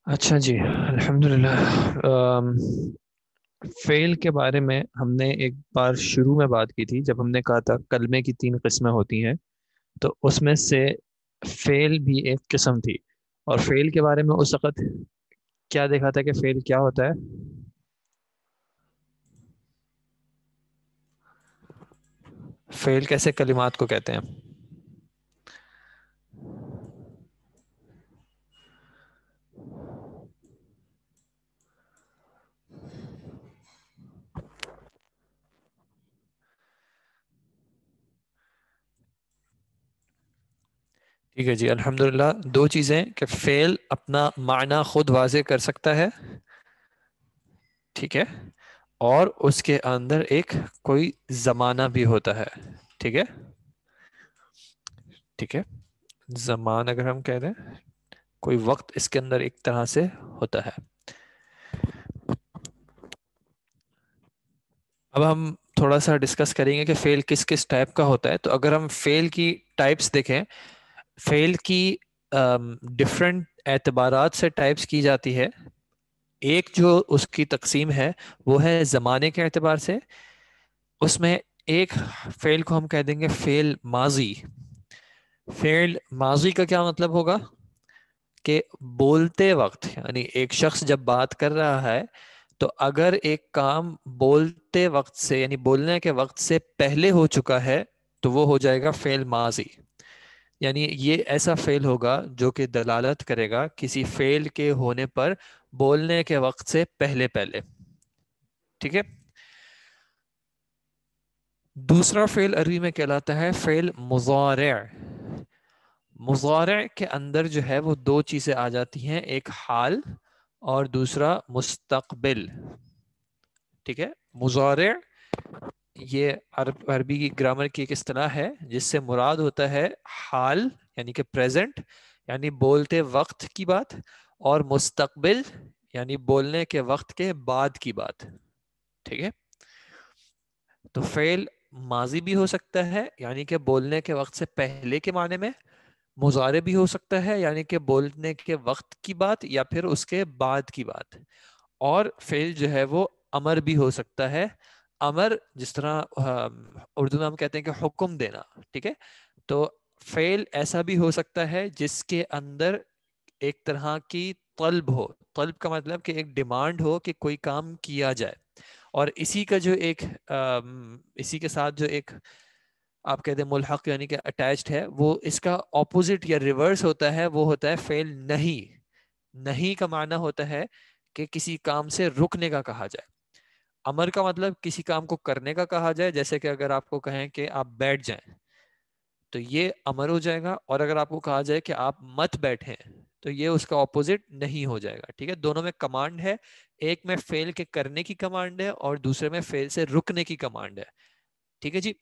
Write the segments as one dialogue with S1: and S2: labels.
S1: اچھا جی، الحمدللہ۔ فعل کے بارے میں ہم نے ایک بار شروع میں بات کی تھی جب ہم نے کہا تھا کلمے کی تین قسمیں ہوتی ہیں، تو اس میں سے فعل بھی ایک قسم تھی۔ اور فعل کے بارے میں اس وقت کیا دیکھا تھا کہ فعل کیا ہوتا ہے؟ فعل کیسے کلمات کو کہتے ہیں؟ ٹھیک ہے جی، الحمدللہ۔ دو چیزیں کہ فعل اپنا معنی خود واضح کر سکتا ہے، ٹھیک ہے، اور اس کے اندر ایک کوئی زمانہ بھی ہوتا ہے، ٹھیک ہے، ٹھیک ہے۔ زمان اگر ہم کہہ دیں کوئی وقت اس کے اندر ایک طرح سے ہوتا ہے۔ اب ہم تھوڑا سا ڈسکس کریں گے کہ فعل کس کس ٹائپ کا ہوتا ہے۔ تو اگر ہم فعل کی ٹائپس دیکھیں، فعل کی ڈفرینٹ اعتبارات سے ٹائپس کی جاتی ہے۔ ایک جو اس کی تقسیم ہے وہ ہے زمانے کے اعتبار سے۔ اس میں ایک فعل کو ہم کہہ دیں گے فعل ماضی۔ فعل ماضی کا کیا مطلب ہوگا کہ بولتے وقت، یعنی ایک شخص جب بات کر رہا ہے تو اگر ایک کام بولتے وقت سے، یعنی بولنے کے وقت سے پہلے ہو چکا ہے تو وہ ہو جائے گا فعل ماضی۔ یعنی یہ ایسا فعل ہوگا جو کہ دلالت کرے گا کسی فعل کے ہونے پر بولنے کے وقت سے پہلے پہلے، ٹھیک ہے۔ دوسرا فعل عربی میں کہلاتا ہے فعل مضارع۔ مضارع کے اندر جو ہے وہ دو چیزیں آ جاتی ہیں، ایک حال اور دوسرا مستقبل، ٹھیک ہے۔ مضارع یہ عربی کی گرامر کی ایک اصطلاح ہے جس سے مراد ہوتا ہے حال یعنی کہ پریزنٹ، یعنی بولتے وقت کی بات، اور مستقبل یعنی بولنے کے وقت کے بعد کی بات، ٹھیک ہے۔ تو فعل ماضی بھی ہو سکتا ہے یعنی کہ بولنے کے وقت سے پہلے کے معنی میں، مضارع بھی ہو سکتا ہے یعنی کہ بولنے کے وقت کی بات یا پھر اس کے بعد کی بات، اور فعل جو ہے وہ امر بھی ہو سکتا ہے۔ امر جس طرح اردو میں ہم کہتے ہیں کہ حکم دینا، ٹھیک ہے۔ تو فعل ایسا بھی ہو سکتا ہے جس کے اندر ایک طرح کی طلب ہو۔ طلب کا مطلب کہ ایک ڈیمانڈ ہو کہ کوئی کام کیا جائے، اور اسی کا جو ایک اسی کے ساتھ جو ایک آپ کہتے ہیں ملحق یعنی کہ اٹیچڈ ہے، وہ اس کا اپوزٹ یا ریورس ہوتا ہے، وہ ہوتا ہے فعل نہیں۔ نہیں کا معنی ہوتا ہے کہ کسی کام سے رکنے کا کہا جائے۔ امر کا مطلب کسی کام کو کرنے کا کہا جائے، جیسے کہ اگر آپ کو کہیں کہ آپ بیٹھ جائیں تو یہ امر ہو جائے گا، اور اگر آپ کو کہا جائے کہ آپ مت بیٹھیں تو یہ اس کا اپوزٹ نہیں ہو جائے گا، ٹھیک ہے۔ دونوں میں کمانڈ ہے، ایک میں فعل کے کرنے کی کمانڈ ہے اور دوسرے میں فعل سے رکنے کی کمانڈ ہے، ٹھیک ہے جی۔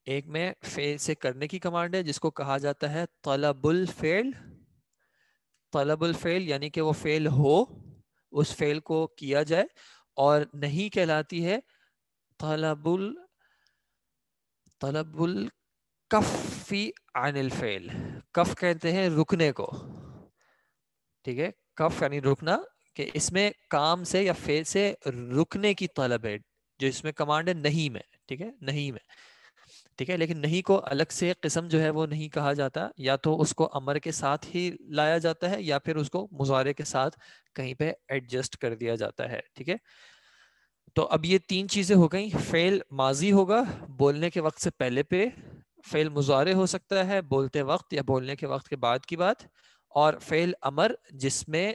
S1: ایک میں فعل سے کرنے کی کمانڈ ہے جس کو کہا جاتا ہے طلب الفعل۔ طلب الفعل یعنی کہ وہ فعل ہو، اس فعل کو کیا جائے، اور نہیں کہلاتی ہے طلب طلب الکف عن الفعل۔ کف کہتے ہیں رکنے کو، ٹھیک ہے۔ کف یعنی رکنا، کہ اس میں کام سے یا فعل سے رکنے کی طلب ہے، جو اس میں کمانڈ ہے نہیں میں، ٹھیک ہے، نہیں میں، ٹھیک ہے۔ لیکن نہیں کو الگ سے قسم جو ہے وہ نہیں کہا جاتا، یا تو اس کو امر کے ساتھ ہی لایا جاتا ہے یا پھر اس کو مضارع کے ساتھ کہیں پہ ایڈجسٹ کر دیا جاتا ہے، ٹھیک ہے۔ تو اب یہ تین چیزیں ہو گئیں، فعل ماضی ہوگا بولنے کے وقت سے پہلے پہ، فعل مضارع ہو سکتا ہے بولتے وقت یا بولنے کے وقت کے بعد کی بات، اور فعل امر جس میں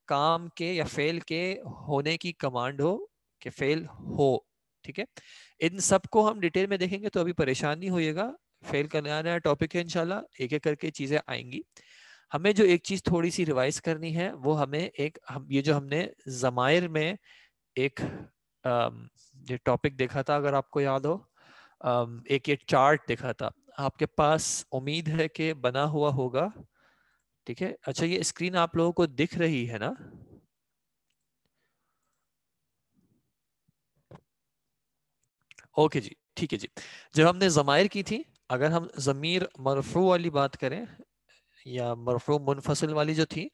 S1: کام کے یا فعل کے ہونے کی کمانڈ ہو کہ فعل ہو، ٹھیک ہے۔ ان سب کو ہم ڈیٹیل میں دیکھیں گے تو ابھی پریشان نہیں ہوئیے گا، فعل کا نیا نیا ٹاپک ہے، انشاءاللہ ایک ایک کر کے چیزیں آئیں گی۔ ہمیں جو ایک چیز تھوڑی سی ریوائز کرنی ہے وہ ہمیں یہ جو ہم نے ضمائر میں ایک یہ ٹاپک دیکھا تھا، اگر آپ کو یاد ہو، ایک یہ چارٹ دیکھا تھا آپ کے پاس، امید ہے کہ بنا ہوا ہوگا، ٹھیک ہے۔ اچھا یہ اسکرین آپ لوگوں کو دکھ رہی ہے نا؟ اوکے جی، ٹھیک ہے جی۔ جب ہم نے ضمائر کی تھی، اگر ہم ضمیر مرفوع والی بات کریں یا مرفوع منفصل والی جو تھی،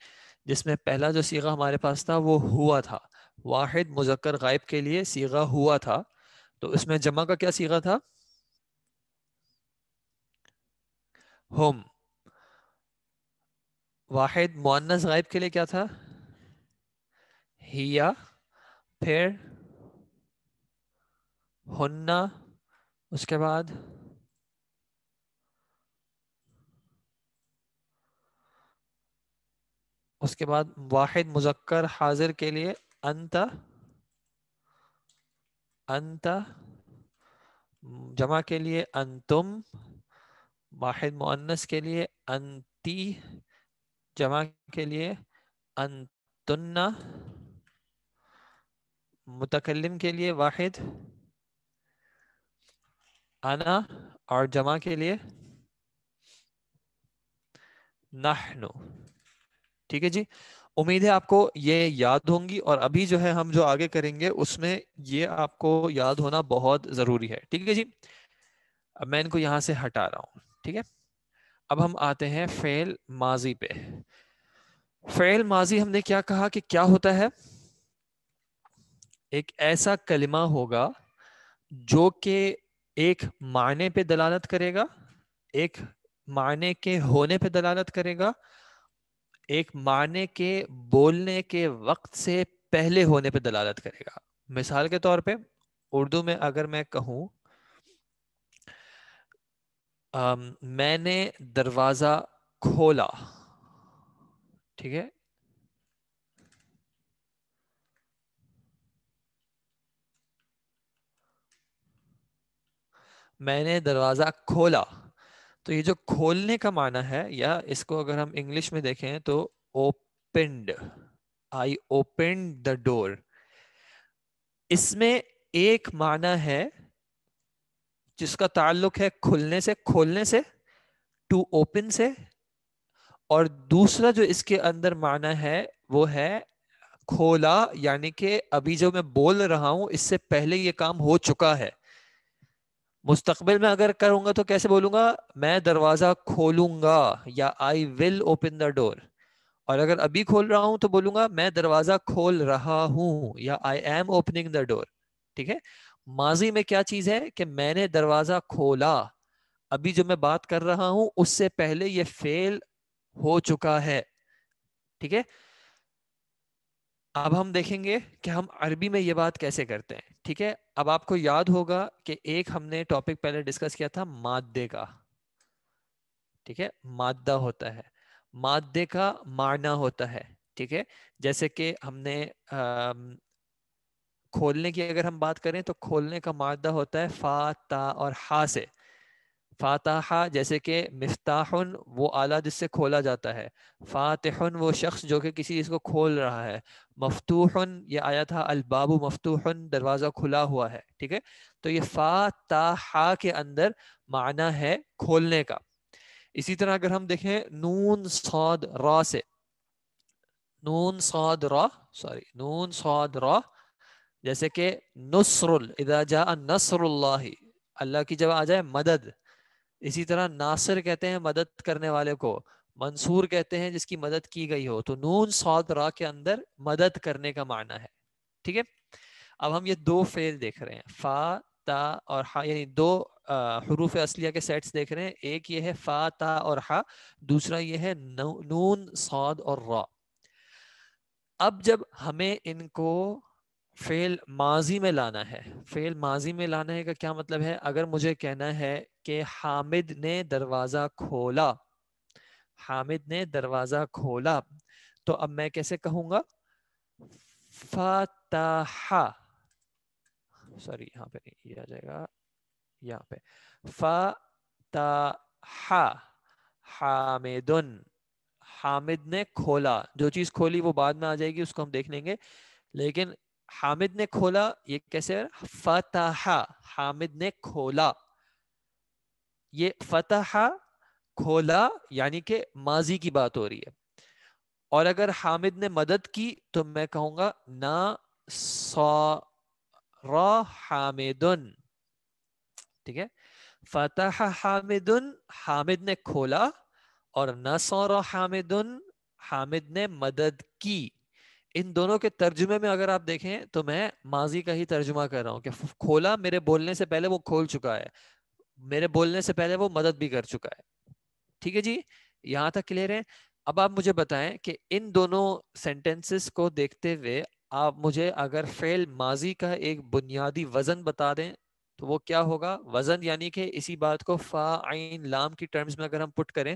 S1: جس میں پہلا جو صیغہ ہمارے پاس تھا وہ ہوا تھا. واحد مذکر غائب کے لیے صیغہ ہوا تھا, تو اس میں جمع کا کیا صیغہ تھا؟ ہم. واحد مؤنث غائب کے لیے کیا تھا؟ ہیا. پھر ہننا. اس کے بعد واحد مذکر حاضر کے لیے انت. انت. جمع کے لیے انتم. واحد مؤنث کے لیے انتی. جمع کے لیے انتن. متکلم کے لیے واحد انا, اور جمع کے لیے نحن. ٹھیک ہے جی, امید ہے آپ کو یہ یاد ہوں گی, اور ابھی جو ہے ہم جو آگے کریں گے اس میں یہ آپ کو یاد ہونا بہت ضروری ہے. ٹھیک ہے جی, اب میں ان کو یہاں سے ہٹا رہا ہوں. ٹھیک ہے, اب ہم آتے ہیں فعل ماضی پہ. فعل ماضی ہم نے کیا کہا کہ کیا ہوتا ہے؟ ایک ایسا کلمہ ہوگا جو کہ ایک معنی پہ دلالت کرے گا, ایک معنی کے ہونے پہ دلالت کرے گا, ایک معنی کے بولنے کے وقت سے پہلے ہونے پہ دلالت کرے گا. مثال کے طور پہ اردو میں اگر میں کہوں میں نے دروازہ کھولا, ٹھیک ہے, میں نے دروازہ کھولا, تو یہ جو کھولنے کا معنی ہے, یا اس کو اگر ہم انگلش میں دیکھیں تو اوپنڈ, آئی اوپنڈ دا ڈور. اس میں ایک معنی ہے جس کا تعلق ہے کھلنے سے, کھولنے سے, ٹو اوپن سے, اور دوسرا جو اس کے اندر معنی ہے وہ ہے کھولا, یعنی کہ ابھی جو میں بول رہا ہوں اس سے پہلے یہ کام ہو چکا ہے. مستقبل میں اگر کروں گا تو کیسے بولوں گا؟ میں دروازہ کھولوں گا, یا آئی ول اوپن دا ڈور. اور اگر ابھی کھول رہا ہوں تو بولوں گا میں دروازہ کھول رہا ہوں, یا آئی ایم اوپننگ دا ڈور. ٹھیک ہے, ماضی میں کیا چیز ہے کہ میں نے دروازہ کھولا, ابھی جو میں بات کر رہا ہوں اس سے پہلے یہ فعل ہو چکا ہے. ٹھیک ہے, اب ہم دیکھیں گے کہ ہم عربی میں یہ بات کیسے کرتے ہیں. ٹھیک ہے, اب آپ کو یاد ہوگا کہ ایک ہم نے ٹاپک پہلے ڈسکس کیا تھا مادے کا. ٹھیک ہے, مادہ ہوتا ہے, مادے کا معنی ہوتا ہے. ٹھیک ہے, جیسے کہ ہم نے کھولنے کی اگر ہم بات کریں تو کھولنے کا مادہ ہوتا ہے فا, تا اور ہا سے. فاتحہ جیسے کہ مفتاح وہ آلہ جس سے کھولا جاتا ہے, فاتح وہ شخص جو کہ کسی چیز کو کھول رہا ہے, مفتوح یہ آیا تھا الباب مفتوح دروازہ کھلا ہوا ہے. ٹھیک ہے, تو یہ فاتحہ کے اندر معنی ہے کھولنے کا. اسی طرح اگر ہم دیکھیں نون صاد را سے, نون صاد را, نون صاد را, جیسے کہ نصر, اذا جاء نصر اللہ, اللہ کی جب آ جائے مدد. اسی طرح ناصر کہتے ہیں مدد کرنے والے کو, منصور کہتے ہیں جس کی مدد کی گئی ہو. تو نون صاد را کے اندر مدد کرنے کا معنی ہے. ٹھیک ہے, اب ہم یہ دو فعل دیکھ رہے ہیں, فا, تا اور ہا, یعنی دو حروف اصلیہ کے سیٹس دیکھ رہے ہیں. ایک یہ ہے فا, تا اور ہا, دوسرا یہ ہے نون, صاد اور را. اب جب ہمیں ان کو فعل ماضی میں لانا ہے, فعل ماضی میں لانا ہے کا کیا مطلب ہے؟ اگر مجھے کہنا ہے کہ حامد نے دروازہ کھولا, حامد نے دروازہ کھولا, تو اب میں کیسے کہوں گا؟ فتح, سوری یہاں پہ نہیں, یہ آ جائے گا یہاں پہ, فتح حامدن, حامد نے کھولا. جو چیز کھولی وہ بعد میں آ جائے گی, اس کو ہم دیکھ لیں گے, لیکن حامد نے کھولا یہ کیسے؟ فتح, حامد نے کھولا. یہ فتح کھولا یعنی کہ ماضی کی بات ہو رہی ہے. اور اگر حامد نے مدد کی تو میں کہوں گا نصر حامدن. ٹھیک ہے, فتح حامدن, حامد نے کھولا, اور نصر حامدن, حامد نے مدد کی. ان دونوں کے ترجمے میں اگر آپ دیکھیں تو میں ماضی کا ہی ترجمہ کر رہا ہوں کہ کھولا میرے بولنے سے پہلے وہ کھول چکا ہے, میرے بولنے سے پہلے وہ مدد بھی کر چکا ہے. ٹھیک ہے جی, یہاں تک کلیئر ہے. اب آپ مجھے بتائیں کہ ان دونوں سینٹینسز کو دیکھتے ہوئے آپ مجھے اگر فعل ماضی کا ایک بنیادی وزن بتا دیں تو وہ کیا ہوگا. وزن یعنی کہ اسی بات کو فا عین لام کی ٹرمز میں اگر ہم پٹ کریں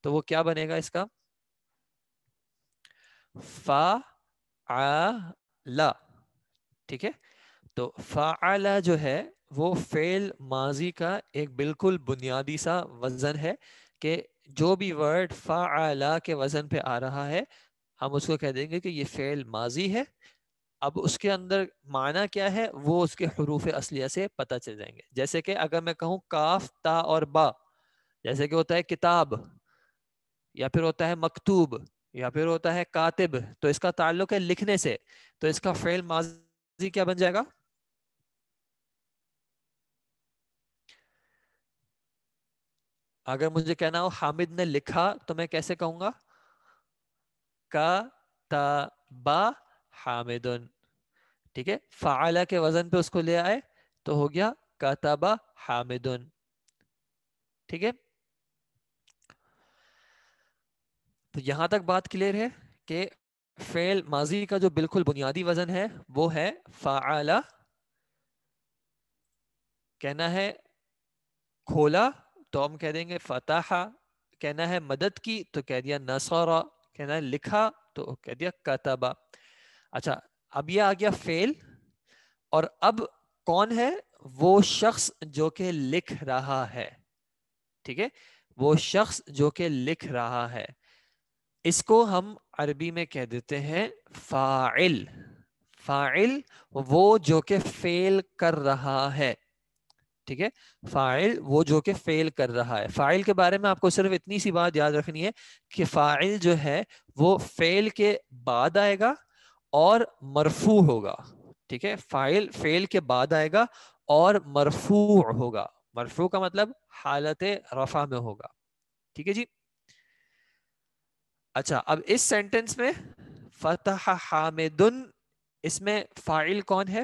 S1: تو وہ کیا بنے گا, اس کا فا لا. ٹھیک ہے, تو فعل جو ہے وہ فعل ماضی کا ایک بالکل بنیادی سا وزن ہے کہ جو بھی ورڈ فعل کے وزن پہ آ رہا ہے ہم اس کو کہہ دیں گے کہ یہ فعل ماضی ہے. اب اس کے اندر معنی کیا ہے وہ اس کے حروف اصلیہ سے پتہ چل جائیں گے. جیسے کہ اگر میں کہوں کاف تا اور با, جیسے کہ ہوتا ہے کتاب, یا پھر ہوتا ہے مکتوب, یا پھر ہوتا ہے کاتب, تو اس کا تعلق ہے لکھنے سے, تو اس کا فعل ماضی کیا بن جائے گا. اگر مجھے کہنا ہو حامد نے لکھا تو میں کیسے کہوں گا, کتبا حامدن. ٹھیک ہے, فعل کے وزن پہ اس کو لے آئے تو ہو گیا کتبا حامدن. ٹھیک ہے, تو یہاں تک بات کلیئر ہے کہ فعل ماضی کا جو بالکل بنیادی وزن ہے وہ ہے فعل. کہنا ہے کھولا تو ہم کہہ دیں گے فتح, کہنا ہے مدد کی تو کہہ دیا نصر, کہنا ہے لکھا تو کہہ دیا کتبا. اچھا, اب یہ آ گیا فعل, اور اب کون ہے وہ شخص جو کہ لکھ رہا ہے. ٹھیک ہے, وہ شخص جو کہ لکھ رہا ہے اس کو ہم عربی میں کہہ دیتے ہیں فاعل. فاعل وہ جو کہ فعل کر رہا ہے. ٹھیک ہے, فاعل وہ جو کہ فعل کر رہا ہے. فاعل کے بارے میں آپ کو صرف اتنی سی بات یاد رکھنی ہے کہ فاعل جو ہے وہ فعل کے بعد آئے گا اور مرفوع ہوگا. ٹھیک ہے, فاعل فعل کے بعد آئے گا اور مرفوع ہوگا. مرفوع کا مطلب حالت رفع میں ہوگا. ٹھیک ہے جی. اچھا, اب اس سینٹنس میں فتح حامدن, اس میں فاعل کون ہے.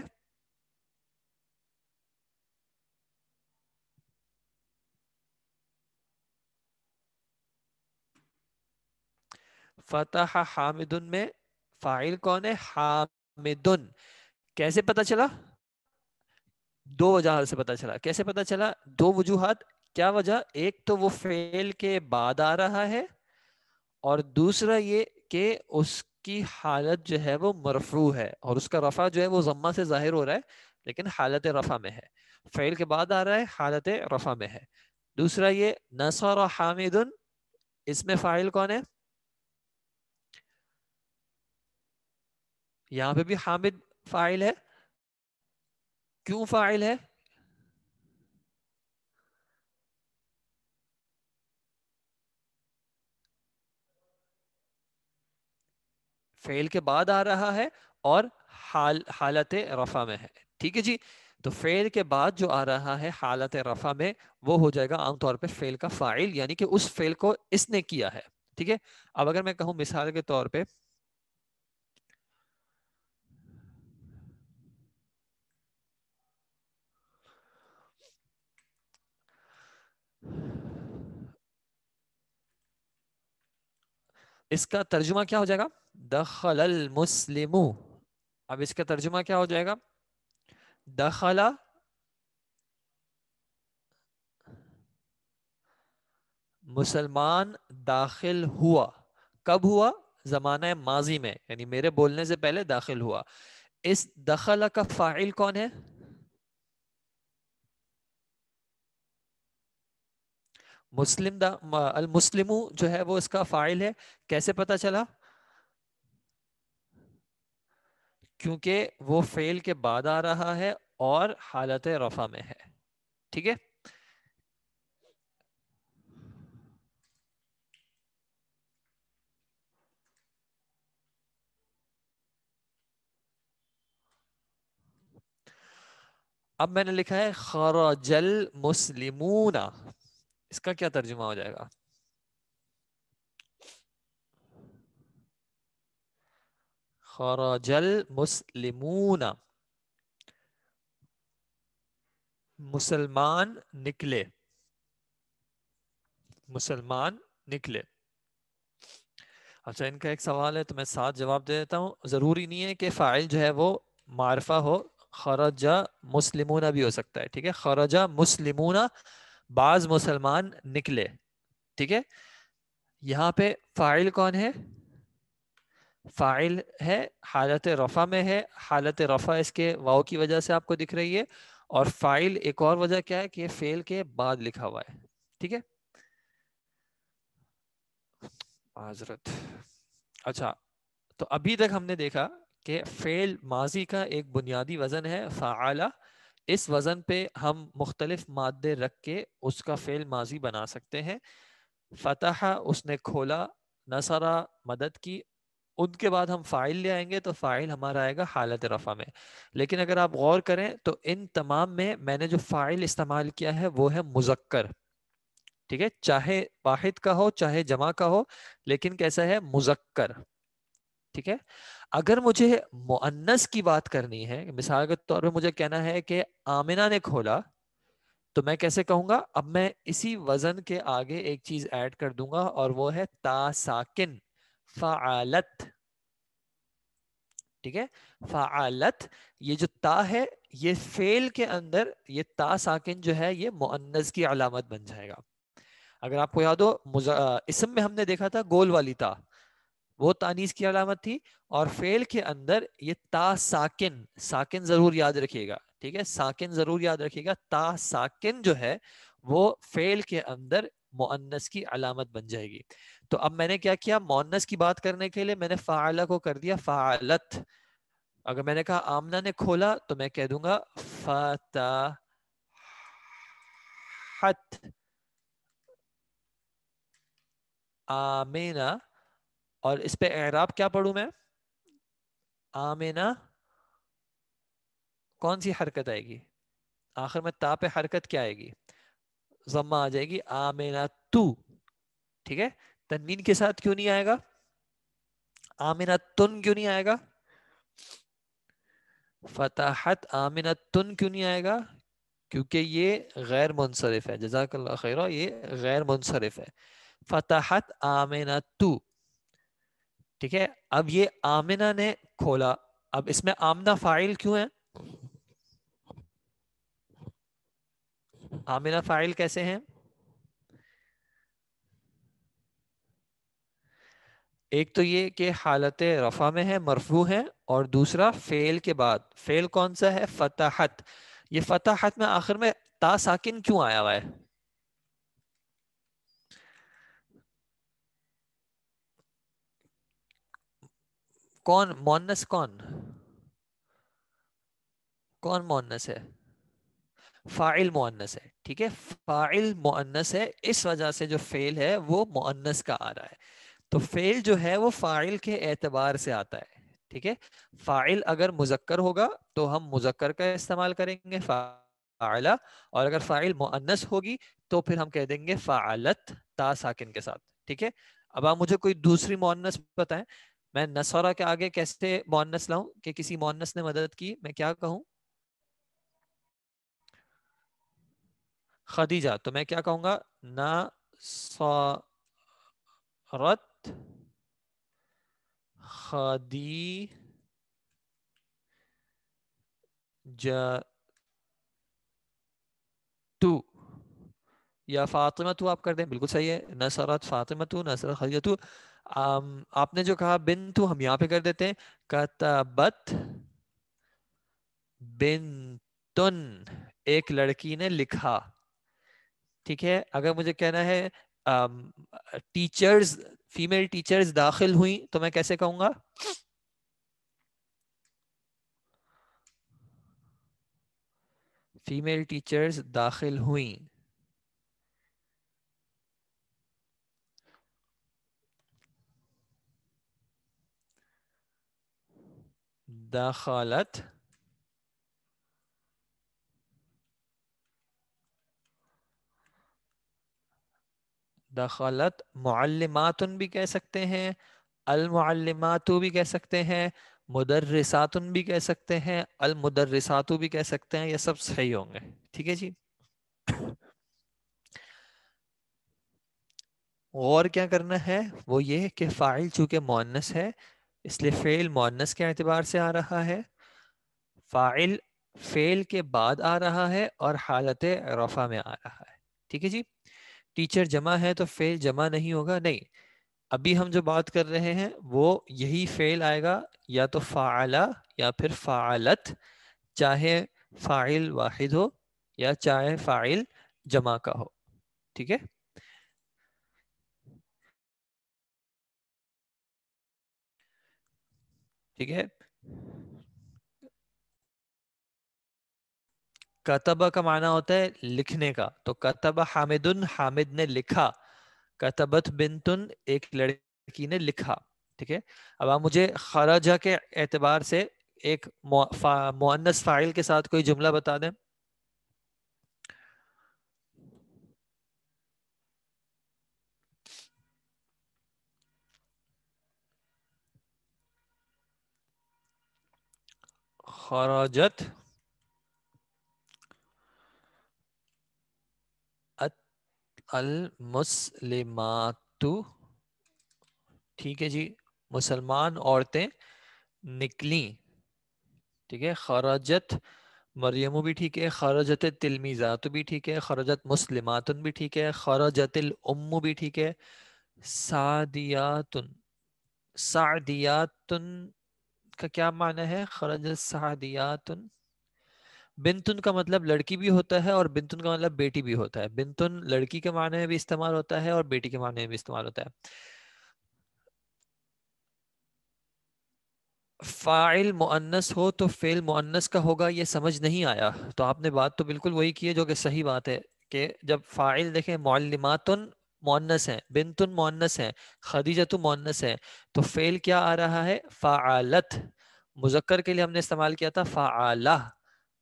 S1: فتح حامدن میں فاعل کون ہے, حامدن. کیسے پتا چلا, دو وجہ سے پتا چلا. کیسے پتا چلا, دو وجوہات. کیا وجہ, ایک تو وہ فعل کے بعد آ رہا ہے, اور دوسرا یہ کہ اس کی حالت جو ہے وہ مرفوع ہے, اور اس کا رفع جو ہے وہ ضمہ سے ظاہر ہو رہا ہے لیکن حالت رفع میں ہے. فعل کے بعد آ رہا ہے, حالت رفع میں ہے. دوسرا یہ نصر حامدن, اس میں فاعل کون ہے, یہاں پہ بھی حامد فاعل ہے. کیوں فاعل ہے, فعل کے بعد آ رہا ہے اور حالت رفع میں ہے. ٹھیک ہے جی, تو فعل کے بعد جو آ رہا ہے حالت رفع میں وہ ہو جائے گا عام طور پہ فعل کا فاعل, یعنی کہ اس فعل کو اس نے کیا ہے. ٹھیک ہے, اب اگر میں کہوں مثال کے طور پہ اس کا ترجمہ کیا ہو جائے گا, دخل المسلم. اب اس کا ترجمہ کیا ہو جائے گا, دخل مسلمان داخل ہوا. کب ہوا, زمانہ ماضی میں, یعنی میرے بولنے سے پہلے داخل ہوا. اس دخل کا فاعل کون ہے, مسلم المسلم جو ہے وہ اس کا فاعل ہے. کیسے پتا چلا, کیونکہ وہ فعل کے بعد آ رہا ہے اور حالت رفع میں ہے. ٹھیک ہے, اب میں نے لکھا ہے خرج المسلمون, اس کا کیا ترجمہ ہو جائے گا, خرج المسلمون، مسلمان نکلے، مسلمان نکلے. اچھا ان کا ایک سوال ہے تو میں ساتھ جواب دے دیتا ہوں. ضروری نہیں ہے کہ فاعل جو ہے وہ معرفہ ہو، خرج مسلمون بھی ہو سکتا ہے. ٹھیک ہے، خرج مسلمون، بعض مسلمان نکلے. ٹھیک ہے، یہاں پہ فاعل کون ہے؟ فاعل ہے، حالت رفع میں ہے. حالت رفع اس کے واو کی وجہ سے آپ کو دکھ رہی ہے. اور فاعل ایک اور وجہ کیا ہے کہ یہ فعل کے بعد لکھا ہوا ہے. ٹھیک ہے، معذرت. اچھا، تو ابھی تک ہم نے دیکھا کہ فعل ماضی کا ایک بنیادی وزن ہے فعال. اس وزن پہ ہم مختلف مادے رکھ کے اس کا فعل ماضی بنا سکتے ہیں. فتح اس نے کھولا، نصرہ مدد کی. ان کے بعد ہم فاعل لے آئیں گے تو فاعل ہمارا آئے گا حالت رفع میں. لیکن اگر آپ غور کریں تو ان تمام میں نے جو فاعل استعمال کیا ہے وہ ہے مذکر. ٹھیک ہے، چاہے واحد کا ہو چاہے جمع کا ہو، لیکن کیسا ہے؟ مذکر. ٹھیک ہے، اگر مجھے مؤنث کی بات کرنی ہے، مثال کے طور پہ مجھے کہنا ہے کہ آمنہ نے کھولا، تو میں کیسے کہوں گا؟ اب میں اسی وزن کے آگے ایک چیز ایڈ کر دوں گا اور وہ ہے تا ساکن، فعالت. ٹھیک ہے، فعالت. یہ جو تا ہے یہ فعل کے اندر یہ تا ساکن جو ہے یہ مؤنث کی علامت بن جائے گا. اگر آپ کو یاد ہو اسم میں ہم نے دیکھا تھا گول والی تا، وہ تانیث کی علامت تھی. اور فعل کے اندر یہ تا ساکن، ساکن ضرور یاد رکھیے گا. ٹھیک ہے، ساکن ضرور یاد رکھیے گا. تا ساکن جو ہے وہ فعل کے اندر مؤنث کی علامت بن جائے گی. تو اب میں نے کیا کیا؟ مؤنث کی بات کرنے کے لیے میں نے فاعلہ کو کر دیا فعالت. اگر میں نے کہا آمنہ نے کھولا تو میں کہہ دوں گا فتحت. آمینہ. اور اس پہ اعراب کیا پڑھوں میں؟ آمینہ کون سی حرکت آئے گی؟ آخر میں تا پہ حرکت کیا آئے گی؟ ضمہ آ جائے گی. آمینہ تو. ٹھیک ہے، تنوین کے ساتھ کیوں نہیں آئے گا؟ آمینہ تن کیوں نہیں آئے گا؟ فتحت آمینہ تن کیوں نہیں آئے گا؟ کیونکہ یہ غیر منصرف ہے. جزاک اللہ خیرہ، یہ غیر منصرف ہے. فتحت آمینہ تو. ٹھیک ہے، اب یہ آمنہ نے کھولا. اب اس میں آمنہ فاعل کیوں ہے؟ آمنہ فاعل کیسے ہیں؟ ایک تو یہ کہ حالت رفع میں ہے، مرفوع ہے. اور دوسرا فعل کے بعد. فعل کون سا ہے؟ فتحت. یہ فتحت میں آخر میں تا ساکن کیوں آیا ہوا ہے؟ کون مؤنث؟ کون مؤنث ہے؟ فاعل مؤنث ہے. ٹھیک ہے، فاعل مؤنث ہے، اس وجہ سے جو فعل ہے وہ مؤنث کا آ رہا ہے. تو فعل جو ہے وہ فاعل کے اعتبار سے آتا ہے. ٹھیک ہے، فاعل اگر مذکر ہوگا تو ہم مذکر کا استعمال کریں گے فاعلہ. اور اگر فاعل مؤنث ہوگی تو پھر ہم کہہ دیں گے فعلت تا ساکن کے ساتھ. ٹھیک ہے، اب آپ مجھے کوئی دوسری مؤنث بتائیں. میں نصرہ کے آگے کیسے مؤنث لاؤں کہ کسی مؤنث نے مدد کی؟ میں کیا کہوں؟ خدیجہ. تو میں کیا کہوں گا؟ نصرت خدیجہ. تو یا فاطمہ تو آپ کر دیں، بالکل صحیح ہے. نصرت فاطمہ تو، نصرت خدیجہ تو. آپ نے جو کہا بن تو ہم یہاں پہ کر دیتے ہیں کتبت بنتن، ایک لڑکی نے لکھا. ٹھیک ہے، اگر مجھے کہنا ہے ٹیچرز، فیمیل ٹیچرز داخل ہوئیں تو میں کیسے کہوں گا؟ فیمیل ٹیچرز داخل ہوئیں. دخلت دخلت معلمات بھی کہہ سکتے ہیں، المعلمات بھی کہہ سکتے ہیں، مدرساتن بھی کہہ سکتے ہیں، المدرساتو بھی کہہ سکتے ہیں، یہ سب صحیح ہوں گے. ٹھیک ہے جی. اور کیا کرنا ہے وہ یہ کہ فاعل چونکہ مؤنث ہے اس لیے فعل مؤنث کے اعتبار سے آ رہا ہے، فاعل فعل کے بعد آ رہا ہے اور حالت رفع میں آ رہا ہے. ٹھیک ہے جی. ٹیچر جمع ہے تو فعل جمع نہیں ہوگا، نہیں. ابھی ہم جو بات کر رہے ہیں وہ یہی فعل آئے گا، یا تو فعلا یا پھر فعلت، چاہے فاعل واحد ہو یا چاہے فاعل جمع کا ہو. ٹھیک ہے. ٹھیک ہے. کتبہ کا معنی ہوتا ہے لکھنے کا، تو کتبہ حامدن، حامد نے لکھا. کتبت بنتن، ایک لڑکی نے لکھا. ٹھیک ہے. اب آپ مجھے خرجہ کے اعتبار سے ایک مؤنث فاعل کے ساتھ کوئی جملہ بتا دیں. خرجت المسلمات. ٹھیک ہے جی. مسلمان عورتیں نکلیں. ٹھیک ہے. خرجت مریم بھی ٹھیک ہے، خرجت تلمیذات بھی ٹھیک ہے، خرجت مسلمات بھی ٹھیک ہے، خرجت الام بھی ٹھیک ہے. سعدیات، سعدیات کا کیا معنی ہے؟ خرجت سعدیات. بنتن کا مطلب لڑکی بھی ہوتا ہے اور بنتن کا مطلب بیٹی بھی ہوتا ہے. بنتن لڑکی کے معنی میں بھی استعمال ہوتا ہے اور بیٹی کے معنی میں بھی استعمال ہوتا ہے. فاعل مؤنث ہو تو فعل مؤنث کا ہوگا، یہ سمجھ نہیں آیا تو آپ نے بات تو بالکل وہی کی ہے جو کہ صحیح بات ہے، کہ جب فاعل دیکھیں معلماتن مؤنث ہیں، بنتن مؤنث ہیں، خدیجۃ مؤنث ہیں، تو فعل کیا آ رہا ہے؟ فعالت. مذکر کے لیے ہم نے استعمال کیا تھا فعالہ،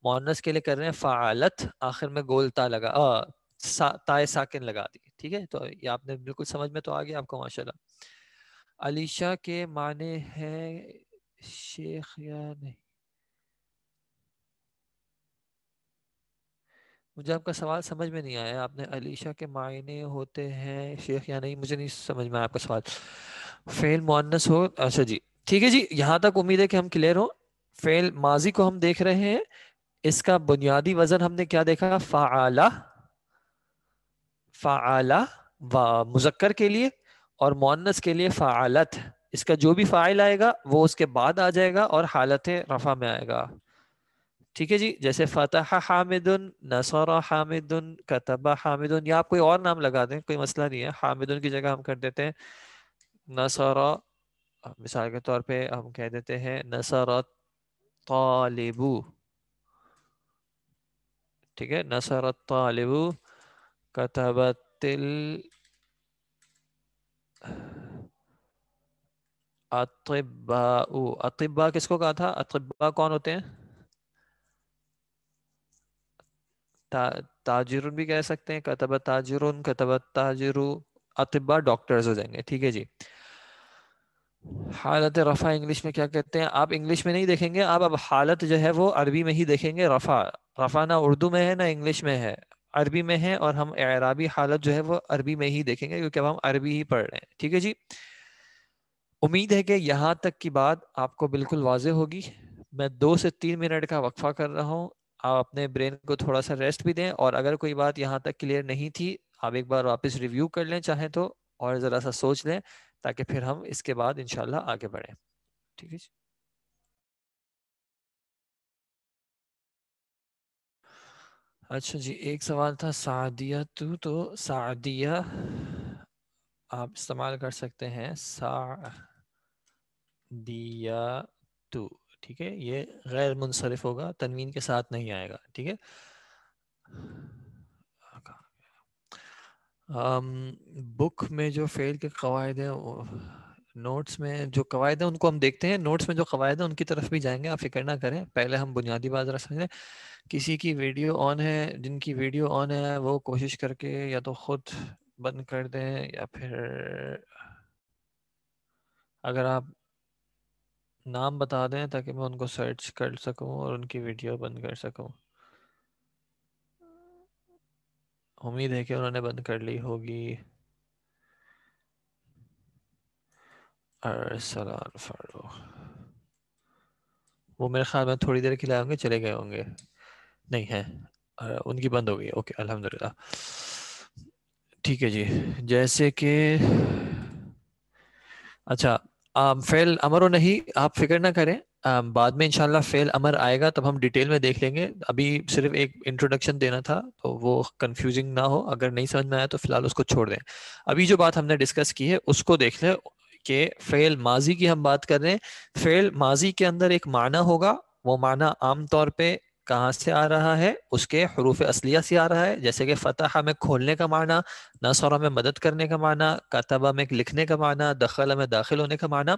S1: مؤنث کے لیے کر رہے ہیں فعالت، آخر میں گول تا لگا تائے ساکن لگا دی. ٹھیک ہے. تو یہ آپ نے بالکل سمجھ میں تو آ گیا آپ کو ماشاءاللہ. علیشہ کے معنی ہے شیخ یا نہیں؟ مجھے آپ کا سوال سمجھ میں نہیں آیا. آپ نے علیشہ کے معنی ہوتے ہیں شیخ یا نہیں، مجھے نہیں سمجھ میں آیا آپ کا سوال. فعل مؤنث ہو، اچھا جی ٹھیک ہے جی. یہاں تک امید ہے کہ ہم کلیئر ہوں. فعل ماضی کو ہم دیکھ رہے ہیں، اس کا بنیادی وزن ہم نے کیا دیکھا؟ فعالہ. فعالہ مذکر کے لیے اور مؤنث کے لیے فعالت. اس کا جو بھی فاعل آئے گا وہ اس کے بعد آ جائے گا اور حالت رفع میں آئے گا. ٹھیک ہے جی. جیسے فتح حامد، نصر حامد، کتب حامد، یا آپ کوئی اور نام لگا دیں کوئی مسئلہ نہیں ہے. حامد کی جگہ ہم کر دیتے ہیں نصر، مثال کے طور پہ ہم کہہ دیتے ہیں نصر طالب. ٹھیک ہے. نصر الطالب کتبت اطباء. اطباء کس کو کہا تھا؟ اطباء کون ہوتے ہیں؟ تاجرون بھی کہہ سکتے ہیں، کتبت تاجرون، کتبت تاجرو. اطباء ڈاکٹرز ہو جائیں گے. ٹھیک ہے جی. حالت رفع انگلش میں کیا کہتے ہیں؟ آپ انگلش میں نہیں دیکھیں گے، آپ اب حالت جو ہے وہ عربی میں ہی دیکھیں گے. رفع، رفع نہ اردو میں ہے نہ انگلش میں ہے، عربی میں ہے، اور ہم اعرابی حالت جو ہے وہ عربی میں ہی دیکھیں گے کیونکہ اب ہم عربی ہی پڑھ رہے ہیں. ٹھیک ہے جی. امید ہے کہ یہاں تک کی بات آپ کو بالکل واضح ہوگی. میں 2 سے 3 منٹ کا وقفہ کر رہا ہوں. آپ اپنے برین کو تھوڑا سا ریسٹ بھی دیں، اور اگر کوئی بات یہاں تک کلیئر نہیں تھی آپ ایک بار واپس ریویو کر لیں چاہیں تو، اور ذرا سا سوچ لیں تاکہ پھر ہم اس کے بعد انشاءاللہ آگے بڑھیں. ٹھیک ہے جی. اچھا جی. ایک سوال تھا سعدیہ تو سعدیہ آپ استعمال کر سکتے ہیں سعدیہ تو. ٹھیک ہے. یہ غیر منصرف ہوگا، تنوین کے ساتھ نہیں آئے گا. ٹھیک ہے. بک میں جو فعل کے قواعد ہیں، نوٹس میں جو قواعد ہیں ان کو ہم دیکھتے ہیں. نوٹس میں جو قواعد ہیں ان کی طرف بھی جائیں گے، آپ فکر نہ کریں. پہلے ہم بنیادی بات ذرا سمجھیں. کسی کی ویڈیو آن ہے، جن کی ویڈیو آن ہے وہ کوشش کر کے یا تو خود بند کر دیں، یا پھر اگر آپ نام بتا دیں تاکہ میں ان کو سرچ کر سکوں اور ان کی ویڈیو بند کر سکوں. امید ہے کہ انہوں نے بند کر لی ہوگی. ارسلان فاروق وہ میرے خیال میں تھوڑی دیر کے لیے آئیں گے, چلے گئے ہوں گے. نہیں ہے, ان کی بند ہو گئی. اوکے الحمدللہ. ٹھیک ہے جی. جیسے کہ اچھا فعل امر و نہیں, آپ فکر نہ کریں, بعد میں انشاءاللہ فعل امر آئے گا تب ہم ڈیٹیل میں دیکھ لیں گے. ابھی صرف ایک انٹروڈکشن دینا تھا تو وہ کنفیوزنگ نہ ہو. اگر نہیں سمجھ میں آیا تو فی الحال اس کو چھوڑ دیں. ابھی جو بات ہم نے ڈسکس کی ہے اس کو دیکھ لیں کہ فعل ماضی کی ہم بات کر رہے ہیں. فعل ماضی کے اندر ایک معنی ہوگا, وہ معنی عام طور پہ کہاں سے آ رہا ہے, اس کے حروف اصلیہ سے آ رہا ہے. جیسے کہ فتح میں کھولنے کا معنی, نصر میں مدد کرنے کا معنی, کتبہ میں لکھنے کا معنی, دخل میں داخل ہونے کا معنی.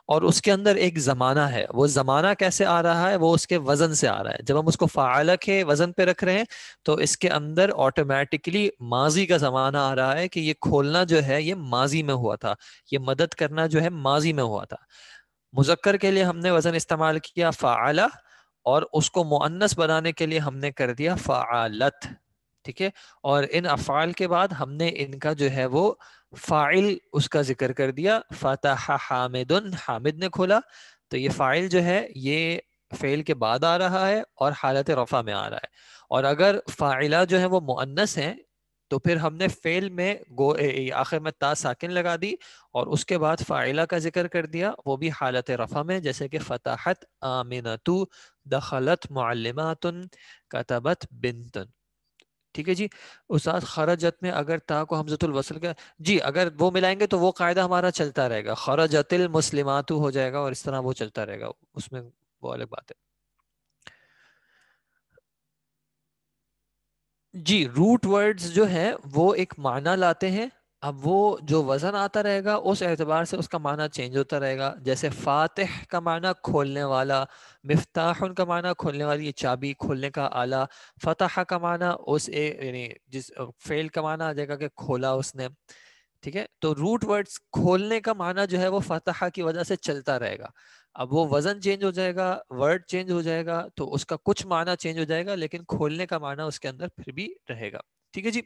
S1: اور اس کے اندر ایک زمانہ ہے, وہ زمانہ کیسے آ رہا ہے, وہ اس کے وزن سے آ رہا ہے. جب ہم اس کو فعال کے وزن پہ رکھ رہے ہیں تو اس کے اندر آٹومیٹکلی ماضی کا زمانہ آ رہا ہے کہ یہ کھولنا جو ہے یہ ماضی میں ہوا تھا, یہ مدد کرنا جو ہے ماضی میں ہوا تھا. مذکر کے لیے ہم نے وزن استعمال کیا فعالہ, اور اس کو مؤنث بنانے کے لیے ہم نے کر دیا فعالت. ٹھیک ہے, اور ان افعال کے بعد ہم نے ان کا جو ہے وہ فاعل اس کا ذکر کر دیا. فتح حامد, حامد نے کھولا. تو یہ فاعل جو ہے یہ فعل کے بعد آ رہا ہے اور حالت رفع میں آ رہا ہے. اور اگر فاعلہ جو ہے وہ مؤنث ہیں تو پھر ہم نے فعل میں آخر میں تا ساکن لگا دی اور اس کے بعد فاعلہ کا ذکر کر دیا, وہ بھی حالت رفع میں. جیسے کہ فتحت آمنۃ, دخلت معلمات, کتبت بنت. ٹھیک ہے جی. استاد خرجت میں اگر تا کو حمزۃ الوصل کا, جی اگر وہ ملائیں گے تو وہ قاعدہ ہمارا چلتا رہے گا, خرجت المسلمات ہو جائے گا اور اس طرح وہ چلتا رہے گا, اس میں وہ الگ بات ہے. جی روٹ ورڈز جو ہیں وہ ایک معنی لاتے ہیں. اب وہ جو وزن آتا رہے گا اس اعتبار سے اس کا معنی چینج ہوتا رہے گا. جیسے فاتح کا معنی کھولنے والا, مفتاح کا معنی کھولنے والی چابی, کھولنے کا آلہ. فتح کا معنی اس یعنی جس فعل کا معنی آ جائے گا کہ کھولا اس نے. ٹھیک ہے, تو روٹ ورڈز کھولنے کا معنی جو ہے وہ فتح کی وجہ سے چلتا رہے گا. اب وہ وزن چینج ہو جائے گا, ورڈ چینج ہو جائے گا, تو اس کا کچھ معنی چینج ہو جائے گا لیکن کھولنے کا معنی اس کے اندر پھر بھی رہے گا. ٹھیک ہے جی.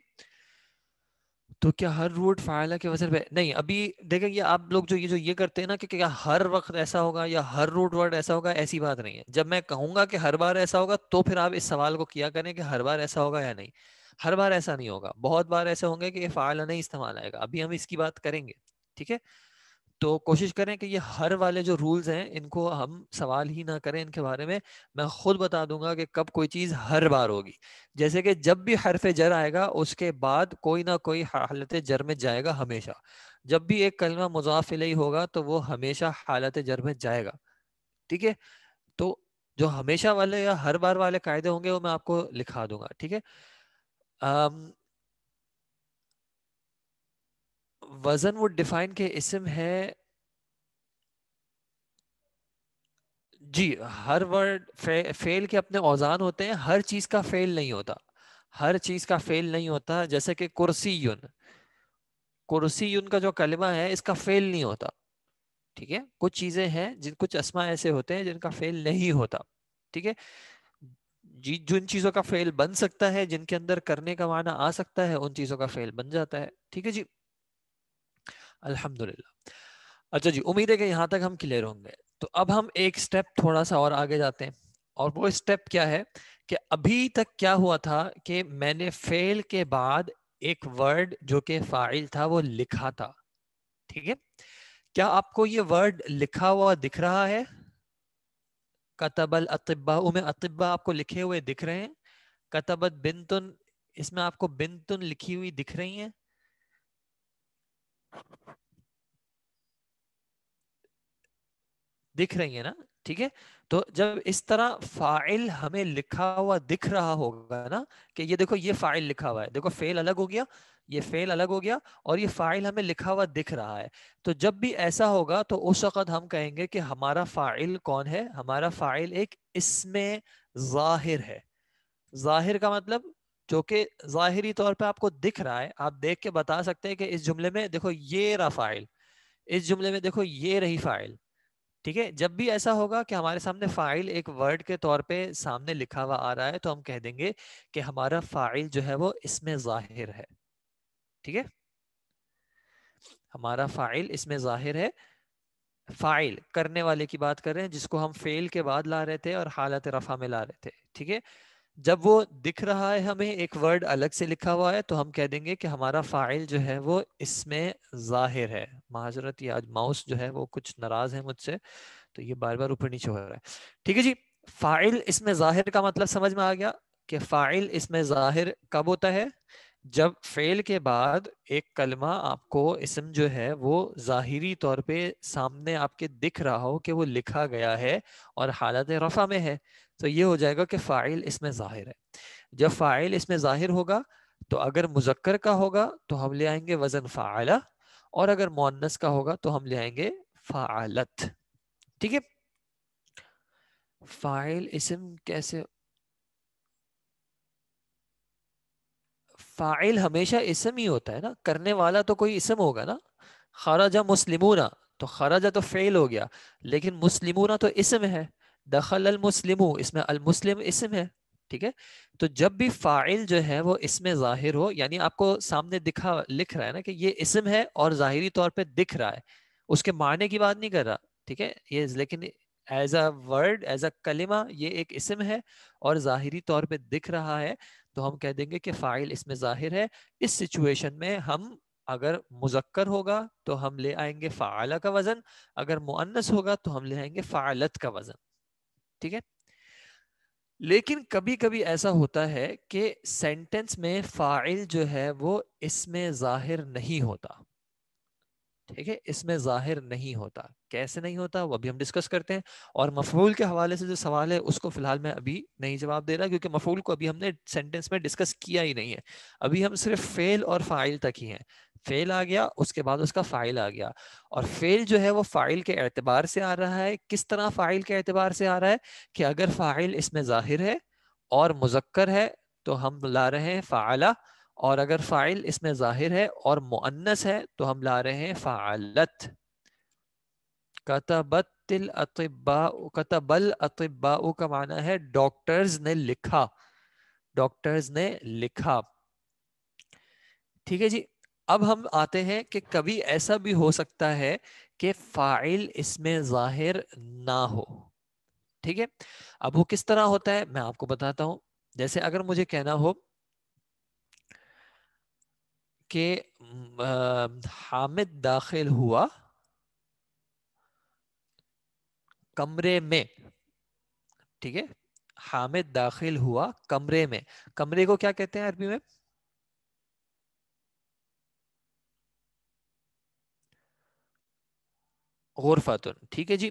S1: تو کیا ہر روٹ فاعلہ کے وزن پہ نہیں, ابھی دیکھیں یہ آپ لوگ جو یہ کرتے ہیں نا کہ کیا ہر وقت ایسا ہوگا یا ہر روٹ ورڈ ایسا ہوگا, ایسی بات نہیں ہے. جب میں کہوں گا کہ ہر بار ایسا ہوگا تو پھر آپ اس سوال کو کیا کریں کہ ہر بار ایسا ہوگا یا نہیں. ہر بار ایسا نہیں ہوگا, بہت بار ایسے ہوں گے کہ یہ فاعلہ نہیں استعمال آئے گا, ابھی ہم اس کی بات کریں گے. ٹھیک ہے, تو کوشش کریں کہ یہ ہر والے جو رولز ہیں ان کو ہم سوال ہی نہ کریں ان کے بارے میں. میں خود بتا دوں گا کہ کب کوئی چیز ہر بار ہوگی. جیسے کہ جب بھی حرف جر آئے گا اس کے بعد کوئی نہ کوئی حالت جر میں جائے گا ہمیشہ. جب بھی ایک کلمہ مضاف الیہ ہوگا تو وہ ہمیشہ حالت جر میں جائے گا. ٹھیک ہے, تو جو ہمیشہ والے یا ہر بار والے قاعدے ہوں گے وہ میں آپ کو لکھا دوں گا. ٹھیک ہے, وزن وڈ ڈیفائن کے اسم ہے. جی ہر ورڈ فعل کے اپنے اوزان ہوتے ہیں, ہر چیز کا فعل نہیں ہوتا, ہر چیز کا فعل نہیں ہوتا. جیسے کہ کرسی یون, کرسی یون کا جو کلمہ ہے اس کا فعل نہیں ہوتا. ٹھیک ہے, کچھ چیزیں ہیں کچھ اسما ایسے ہوتے ہیں جن کا فعل نہیں ہوتا. ٹھیک ہے, جی جن چیزوں کا فعل بن سکتا ہے, جن کے اندر کرنے کا معنی آ سکتا ہے, ان چیزوں کا فعل بن جاتا ہے. ٹھیک ہے جی, الحمدللہ. اچھا جی, امید ہے کہ یہاں تک ہم کلیئر ہوں گے. تو اب ہم ایک سٹیپ تھوڑا سا اور آگے جاتے ہیں, اور وہ سٹیپ کیا ہے کہ ابھی تک کیا ہوا تھا کہ میں نے فعل کے بعد ایک ورڈ جو کہ فاعل تھا وہ لکھا تھا. ٹھیک ہے, کیا آپ کو یہ ورڈ لکھا ہوا دکھ رہا ہے؟ کتب الاطباء میں اطباء آپ کو لکھے ہوئے دکھ رہے ہیں. کتبت بنتن, اس میں آپ کو بنتن لکھی ہوئی دکھ رہی ہیں. دکھ رہی ہیں نا. ٹھیک ہے, تو جب اس طرح فاعل ہمیں لکھا ہوا دکھ رہا ہوگا نا کہ یہ دیکھو یہ فاعل لکھا ہوا ہے, دیکھو فعل الگ ہو گیا, یہ فعل الگ ہو گیا اور یہ فاعل ہمیں لکھا ہوا دکھ رہا ہے. تو جب بھی ایسا ہوگا تو اس وقت ہم کہیں گے کہ ہمارا فاعل کون ہے؟ ہمارا فاعل ایک اسم ظاہر ہے. ظاہر کا مطلب جو کہ ظاہری طور پہ آپ کو دکھ رہا ہے, آپ دیکھ کے بتا سکتے ہیں کہ اس جملے میں دیکھو یہ رہا فاعل, اس جملے میں دیکھو یہ رہی فاعل. ٹھیک ہے، جب بھی ایسا ہوگا کہ ہمارے سامنے فاعل ایک ورڈ کے طور پہ سامنے لکھا ہوا آ رہا ہے تو ہم کہہ دیں گے کہ ہمارا فاعل جو ہے وہ اس میں ظاہر ہے. ٹھیک ہے، ہمارا فاعل اس میں ظاہر ہے. فاعل کرنے والے کی بات کر رہے ہیں جس کو ہم فعل کے بعد لا رہے تھے اور حالت رفع میں لا رہے تھے. ٹھیک ہے، جب وہ دکھ رہا ہے ہمیں ایک ورڈ الگ سے لکھا ہوا ہے تو ہم کہہ دیں گے کہ ہمارا فاعل جو ہے وہ اس میں ظاہر ہے. معذرت، یہ آج ماؤس جو ہے وہ کچھ ناراض ہے مجھ سے تو یہ بار بار اوپر نیچے ہو رہا ہے. ٹھیک ہے جی، فاعل اس میں ظاہر کا مطلب سمجھ میں آ گیا کہ فاعل اس میں ظاہر کب ہوتا ہے؟ جب فعل کے بعد ایک کلمہ آپ کو اسم جو ہے وہ ظاہری طور پہ سامنے آپ کے دکھ رہا ہو کہ وہ لکھا گیا ہے اور حالت رفع میں ہے تو یہ ہو جائے گا کہ فاعل اس میں ظاہر ہے. جب فاعل اس میں ظاہر ہوگا تو اگر مذکر کا ہوگا تو ہم لے آئیں گے وزن فعلہ، اور اگر مؤنث کا ہوگا تو ہم لے آئیں گے فعلت. ٹھیک ہے، فاعل اسم کیسے؟ فاعل ہمیشہ اسم ہی ہوتا ہے نا، کرنے والا تو کوئی اسم ہوگا نا. خرج مسلمون تو خرج تو فعل ہو گیا، لیکن مسلمون تو اسم ہے. دخل المسلم، اس میں المسلم اسم ہے. ٹھیک ہے، تو جب بھی فاعل جو ہے وہ اس میں ظاہر ہو، یعنی آپ کو سامنے لکھ رہا ہے نا کہ یہ اسم ہے اور ظاہری طور پہ دکھ رہا ہے، اس کے معنی کی بات نہیں کر رہا. ٹھیک ہے، یہ لیکن as a word, as a کلمہ یہ ایک اسم ہے اور ظاہری طور پہ دکھ رہا ہے تو ہم کہہ دیں گے کہ فاعل اس میں ظاہر ہے. اس سچویشن میں ہم اگر مذکر ہوگا تو ہم لے آئیں گے فعالہ کا وزن، اگر مؤنث ہوگا تو ہم لے آئیں گے فعلت کا وزن. ٹھیک ہے، لیکن کبھی کبھی ایسا ہوتا ہے کہ سینٹنس میں فاعل جو ہے وہ اس میں ظاہر نہیں ہوتا. ٹھیک ہے، اس میں ظاہر نہیں ہوتا. کیسے نہیں ہوتا وہ ابھی ہم ڈسکس کرتے ہیں. اور مفعول کے حوالے سے جو سوال ہے اس کو فی الحال میں ابھی نہیں جواب دے رہا کیونکہ مفعول کو ابھی ہم نے سینٹنس میں ڈسکس کیا ہی نہیں ہے. ابھی ہم صرف فعل اور فاعل تک ہی ہیں. فعل آ گیا، اس کے بعد اس کا فاعل آ گیا، اور فعل جو ہے وہ فاعل کے اعتبار سے آ رہا ہے. کس طرح فاعل کے اعتبار سے آ رہا ہے کہ اگر فاعل اس میں ظاہر ہے اور مذکر ہے تو ہم لا رہے ہیں فعلہ، اور اگر فاعل اس میں ظاہر ہے اور مؤنث ہے تو ہم لا رہے ہیں فعلت. کتبت الاطباء، کتب الاطباء کا معنی ہے ڈاکٹرز نے لکھا، ڈاکٹرز نے لکھا. ٹھیک ہے جی، اب ہم آتے ہیں کہ کبھی ایسا بھی ہو سکتا ہے کہ فاعل اس میں ظاہر نہ ہو. ٹھیک ہے، اب وہ کس طرح ہوتا ہے میں آپ کو بتاتا ہوں. جیسے اگر مجھے کہنا ہو کہ حامد داخل ہوا کمرے میں. ٹھیک ہے، حامد داخل ہوا کمرے میں. کمرے کو کیا کہتے ہیں عربی میں؟ غرفتن. ٹھیک ہے جی،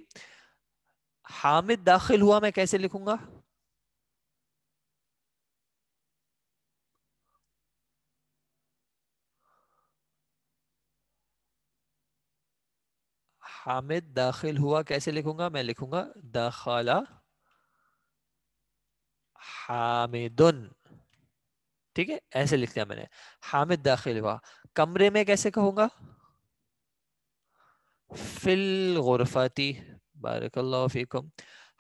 S1: حامد داخل ہوا میں کیسے لکھوں گا؟ حامد داخل ہوا کیسے لکھوں گا؟ میں لکھوں گا دخل حامدن. ٹھیک ہے، ایسے لکھ دیا میں نے. حامد داخل ہوا کمرے میں کیسے کہوں گا؟ فی الغرفتی. بارک اللہ فیکم.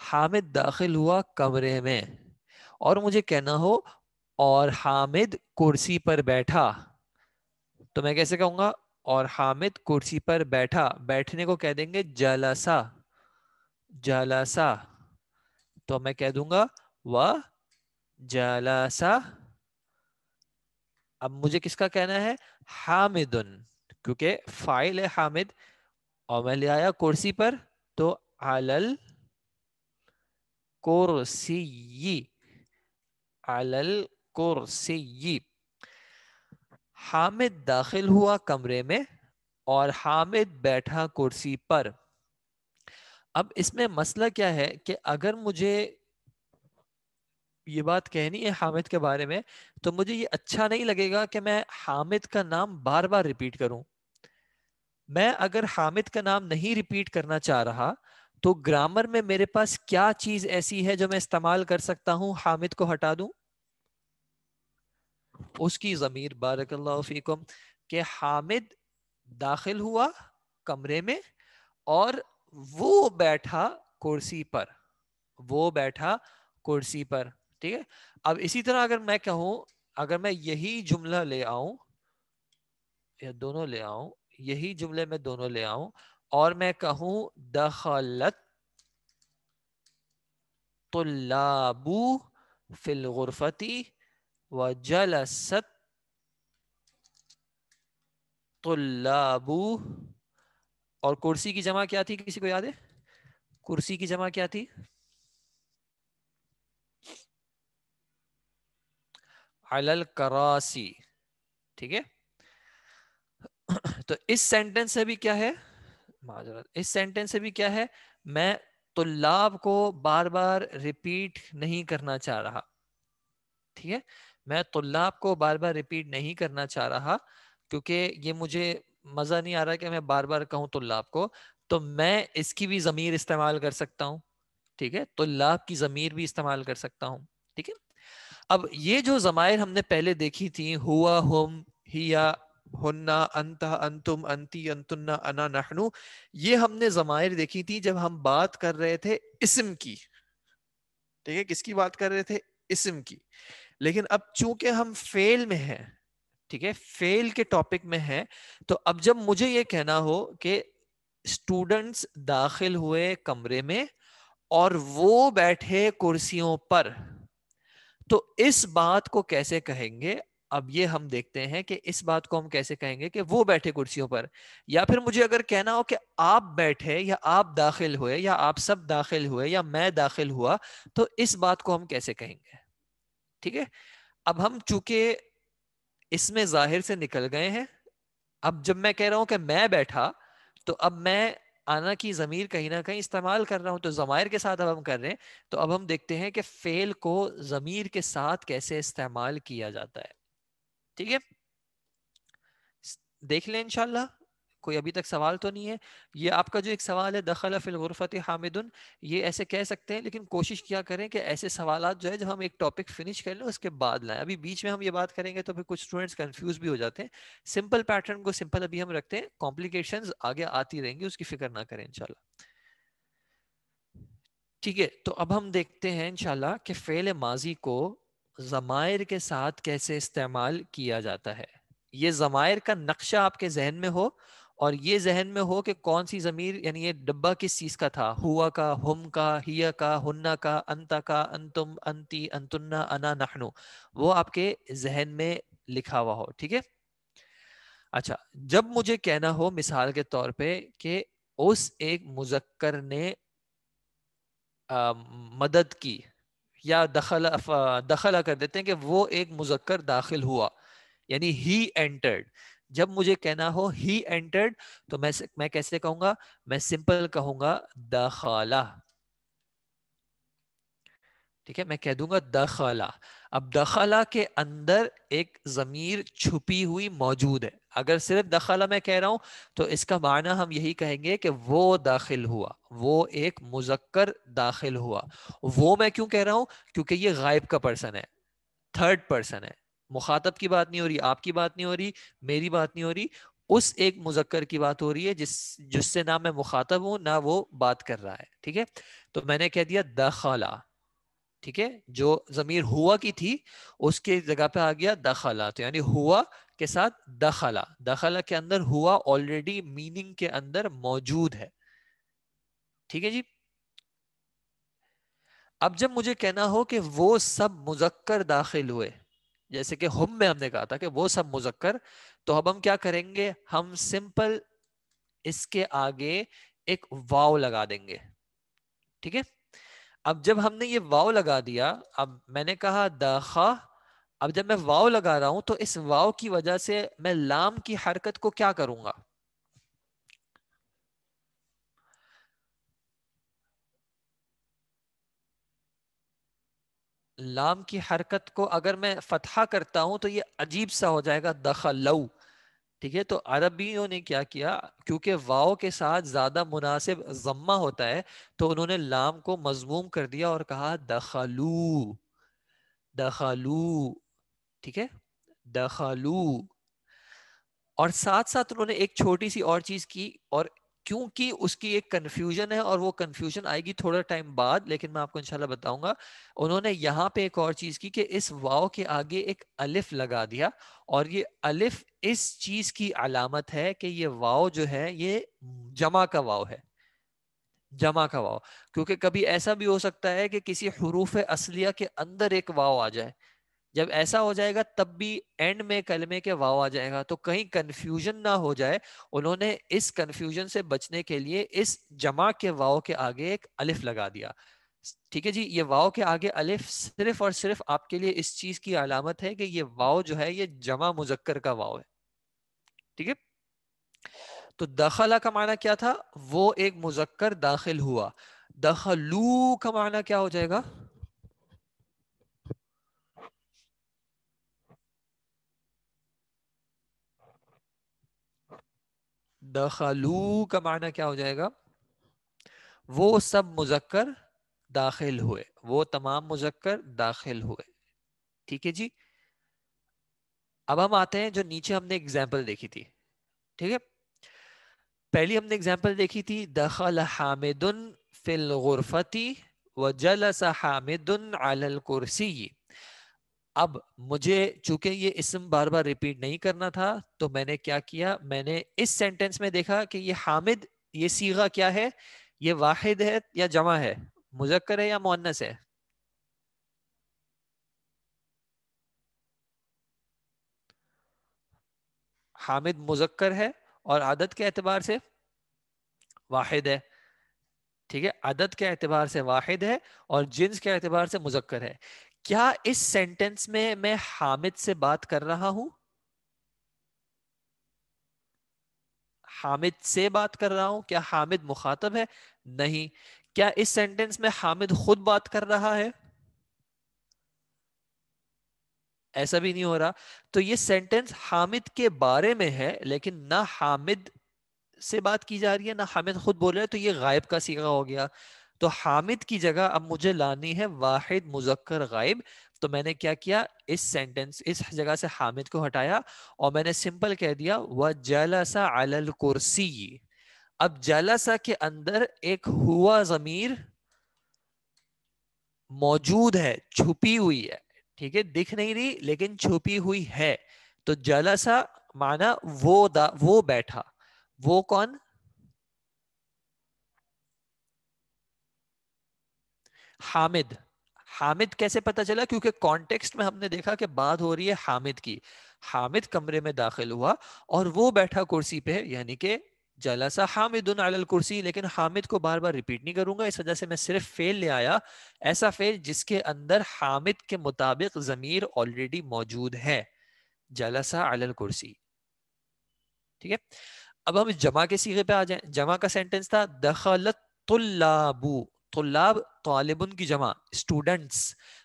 S1: حامد داخل ہوا کمرے میں، اور مجھے کہنا ہو اور حامد کرسی پر بیٹھا تو میں کیسے کہوں گا؟ اور حامد کرسی پر بیٹھا. بیٹھنے کو کہہ دیں گے جلسہ، جلسہ. تو میں کہہ دوں گا و جلسہ. اب مجھے کس کا کہنا ہے؟ حامدن، کیونکہ فاعل ہے حامد اور میں لے آیا کرسی پر تو علل کرسی، علل کرسی. حامد داخل ہوا کمرے میں اور حامد بیٹھا کرسی پر. اب اس میں مسئلہ کیا ہے کہ اگر مجھے یہ بات کہنی ہے حامد کے بارے میں تو مجھے یہ اچھا نہیں لگے گا کہ میں حامد کا نام بار بار ریپیٹ کروں. میں اگر حامد کا نام نہیں ریپیٹ کرنا چاہ رہا تو گرامر میں میرے پاس کیا چیز ایسی ہے جو میں استعمال کر سکتا ہوں حامد کو ہٹا دوں؟ اس کی ضمیر، بارک اللہ فیکم، کہ حامد داخل ہوا کمرے میں اور وہ بیٹھا کرسی پر، وہ بیٹھا کرسی پر. ٹھیک ہے. اب اسی طرح اگر میں کہوں، اگر میں یہی جملہ لے آؤں یا دونوں لے آؤں، یہی جملے میں دونوں لے آؤں اور میں کہوں دخلت طلاب فی الغرفتی وجلست طلاب، اور کرسی کی جمع کیا تھی کسی کو یاد ہے؟ کرسی کی جمع کیا تھی؟ علی الکراسی. ٹھیک ہے. تو اس سینٹنس سے بھی کیا ہے، معذرت، اس سینٹنس سے بھی کیا ہے، میں طلاب کو بار بار ریپیٹ نہیں کرنا چاہ رہا. ٹھیک ہے. میں طلاب کو بار بار ریپیٹ نہیں کرنا چاہ رہا کیونکہ یہ مجھے مزہ نہیں آ رہا کہ میں بار بار کہوں طلاب کو. تو میں اس کی بھی ضمیر استعمال کر سکتا ہوں. ٹھیک ہے. طلاب کی ضمیر بھی استعمال کر سکتا ہوں. ٹھیک ہے. اب یہ جو ضمائر ہم نے پہلے دیکھی تھی، ہوا، ہم، ہیا، ہننا، انتا، انتم، انتی، انتنا، انا، نحنو، یہ ہم نے ضمائر دیکھی تھی جب ہم بات کر رہے تھے اسم کی. ٹھیک ہے. کس کی بات کر رہے تھے؟ اسم کی. لیکن اب چونکہ ہم فعل میں ہیں، ٹھیک ہے، فعل کے ٹاپک میں ہیں، تو اب جب مجھے یہ کہنا ہو کہ اسٹوڈنٹس داخل ہوئے کمرے میں اور وہ بیٹھے کرسیوں پر، تو اس بات کو کیسے کہیں گے؟ اب یہ ہم دیکھتے ہیں کہ اس بات کو ہم کیسے کہیں گے کہ وہ بیٹھے کرسیوں پر. یا پھر مجھے اگر کہنا ہو کہ آپ بیٹھے یا آپ داخل ہوئے یا آپ سب داخل ہوئے یا میں داخل ہوا، تو اس بات کو ہم کیسے کہیں گے؟ ٹھیک ہے. اب ہم چونکہ اس میں ظاہر سے نکل گئے ہیں، اب جب میں کہہ رہا ہوں کہ میں بیٹھا، تو اب میں آنا کی ضمیر کہیں نہ کہیں استعمال کر رہا ہوں. تو ضمائر کے ساتھ اب ہم کر رہے ہیں. تو اب ہم دیکھتے ہیں کہ فعل کو ضمیر کے ساتھ کیسے استعمال کیا جاتا ہے. ٹھیک ہے. دیکھ لیں انشاءاللہ. کوئی ابھی تک سوال تو نہیں ہے؟ یہ آپ کا جو ایک سوال ہے دخل فی الغرفۃ حامد، یہ ایسے کہہ سکتے ہیں، لیکن کوشش کیا کریں کہ ایسے سوالات جو ہے جب ہم ایک ٹاپک فنش کر لیں اس کے بعد لائیں. ابھی بیچ میں ہم یہ بات کریں گے تو پھر کچھ اسٹوڈنٹس کنفیوز بھی ہو جاتے ہیں. سمپل پیٹرن کو سمپل ابھی ہم رکھتے ہیں، کمپلیکیشنز آگے آتی رہیں گی، اس کی فکر نہ کریں انشاءاللہ. ٹھیک ہے. تو اب ہم دیکھتے ہیں انشاءاللہ کہ فعل ماضی کو ضمائر کے ساتھ کیسے استعمال کیا جاتا ہے. یہ ضمائر کا نقشہ آپ کے ذہن میں ہو، اور یہ ذہن میں ہو کہ کون سی ضمیر، یعنی یہ ڈبہ کس چیز کا تھا، ہوا کا، ہم کا، ہیا کا، ہننا کا، انتا کا، انتم، انتی، انتنا، انا، نحنو، وہ آپ کے ذہن میں لکھا ہوا ہو. ٹھیک ہے. اچھا، جب مجھے کہنا ہو مثال کے طور پہ کہ اس ایک مذکر نے مدد کی، یا دخل کر دیتے ہیں کہ وہ ایک مذکر داخل ہوا، یعنی ہی انٹرڈ. جب مجھے کہنا ہو ہی انٹرڈ، تو میں کیسے کہوں گا؟ میں سمپل کہوں گا دخلا. ٹھیک ہے. میں کہہ دوں گا دخلا. اب دخلا کے اندر ایک ضمیر چھپی ہوئی موجود ہے. اگر صرف دخلا میں کہہ رہا ہوں تو اس کا معنی ہم یہی کہیں گے کہ وہ داخل ہوا، وہ ایک مذکر داخل ہوا. وہ میں کیوں کہہ رہا ہوں؟ کیونکہ یہ غائب کا پرسن ہے، تھرڈ پرسن ہے. مخاطب کی بات نہیں ہو رہی، آپ کی بات نہیں ہو رہی، میری بات نہیں ہو رہی، اس ایک مذکر کی بات ہو رہی ہے جس سے نہ میں مخاطب ہوں نہ وہ بات کر رہا ہے. ٹھیک ہے. تو میں نے کہہ دیا دخلا. ٹھیک ہے. جو ضمیر ہوا کی تھی اس کے جگہ پہ آ گیا دخلا. تو یعنی ہوا کے ساتھ دخلا. دخلا کے اندر ہوا آلریڈی میننگ کے اندر موجود ہے. ٹھیک ہے جی. اب جب مجھے کہنا ہو کہ وہ سب مذکر داخل ہوئے، جیسے کہ ہم میں ہم نے کہا تھا کہ وہ سب مذکر، تو اب ہم کیا کریں گے؟ ہم سمپل اس کے آگے ایک واو لگا دیں گے. ٹھیک ہے. اب جب ہم نے یہ واو لگا دیا، اب میں نے کہا داخا، اب جب میں واو لگا رہا ہوں تو اس واو کی وجہ سے میں لام کی حرکت کو کیا کروں گا؟ لام کی حرکت کو اگر میں فتحہ کرتا ہوں تو یہ عجیب سا ہو جائے گا دخلو. ٹھیک ہے. تو عربیوں نے کیا کیا، کیونکہ واو کے ساتھ زیادہ مناسب ضمہ ہوتا ہے، تو انہوں نے لام کو مضموم کر دیا اور کہا دخلو. دخلو. ٹھیک ہے. دخلو. اور ساتھ ساتھ انہوں نے ایک چھوٹی سی اور چیز کی، اور کیونکہ اس کی ایک کنفیوژن ہے اور وہ کنفیوژن آئے گی تھوڑا ٹائم بعد، لیکن میں آپ کو انشاءاللہ بتاؤں گا. انہوں نے یہاں پہ ایک اور چیز کی کہ اس واو کے آگے ایک الف لگا دیا، اور یہ الف اس چیز کی علامت ہے کہ یہ واو جو ہے یہ جمع کا واو ہے، جمع کا واو. کیونکہ کبھی ایسا بھی ہو سکتا ہے کہ کسی حروف اصلیہ کے اندر ایک واو آ جائے، جب ایسا ہو جائے گا تب بھی اینڈ میں کلمے کے واو آ جائے گا، تو کہیں کنفیوژن نہ ہو جائے. انہوں نے اس کنفیوژن سے بچنے کے لیے اس جمع کے واو کے آگے ایک الف لگا دیا. ٹھیک ہے جی، یہ واو کے آگے الف صرف اور صرف آپ کے لیے اس چیز کی علامت ہے کہ یہ واو جو ہے یہ جمع مذکر کا واو ہے. ٹھیک ہے. تو دخلا کا معنی کیا تھا؟ وہ ایک مذکر داخل ہوا. دخلو کا معنی کیا ہو جائے گا؟ دخلو کا معنی کیا ہو جائے گا؟ وہ سب مذکر داخل ہوئے، وہ تمام مذکر داخل ہوئے. ٹھیک ہے جی. اب ہم آتے ہیں جو نیچے ہم نے اگزامپل دیکھی تھی. ٹھیک ہے. پہلی ہم نے اگزامپل دیکھی تھی دخل حامد فی الغرفۃ وجلس حامد علی الکرسی. اب مجھے چونکہ یہ اسم بار بار ریپیٹ نہیں کرنا تھا تو میں نے کیا کیا، میں نے اس سینٹنس میں دیکھا کہ یہ حامد، یہ صیغہ کیا ہے، یہ واحد ہے یا جمع ہے، مذکر ہے یا مؤنث ہے؟ حامد مذکر ہے اور عدد کے اعتبار سے واحد ہے. ٹھیک ہے، عدد کے اعتبار سے واحد ہے اور جنس کے اعتبار سے مذکر ہے. کیا اس سینٹنس میں حامد سے بات کر رہا ہوں؟ حامد سے بات کر رہا ہوں؟ کیا حامد مخاطب ہے؟ نہیں. کیا اس سینٹنس میں حامد خود بات کر رہا ہے؟ ایسا بھی نہیں ہو رہا. تو یہ سینٹنس حامد کے بارے میں ہے لیکن نہ حامد سے بات کی جا رہی ہے نہ حامد خود بول رہا ہے، تو یہ غائب کا صیغہ ہو گیا. تو حامد کی جگہ اب مجھے لانی ہے واحد مذکر غائب. تو میں نے کیا کیا، اس سینٹنس اس جگہ سے حامد کو ہٹایا اور میں نے سمپل کہہ دیا وَجَلَسَ عَلَى الْكُرْسِيِّ. اب جلسہ کے اندر ایک ہوا ضمیر موجود ہے، چھپی ہوئی ہے. ٹھیک ہے، دکھ نہیں رہی لیکن چھپی ہوئی ہے. تو جلسہ معنی وہ بیٹھا. وہ کون؟ حامد. حامد کیسے پتا چلا؟ کیونکہ کانٹیکسٹ میں ہم نے دیکھا کہ بات ہو رہی ہے حامد کی. حامد کمرے میں داخل ہوا اور وہ بیٹھا کرسی پہ، یعنی کہ جلسہ حامد علی الکرسی. لیکن حامد کو بار بار ریپیٹ نہیں کروں گا، اس وجہ سے میں صرف فعل لے آیا، ایسا فعل جس کے اندر حامد کے مطابق ضمیر آلریڈی موجود ہے، جلسہ علی الکرسی. ٹھیک ہے. اب ہم اس جمع کے صیغے پہ آ جائیں. جمع کا سینٹنس تھا دخلت طلاب. طلاب طالبن کی جمع، اسٹوڈنٹس.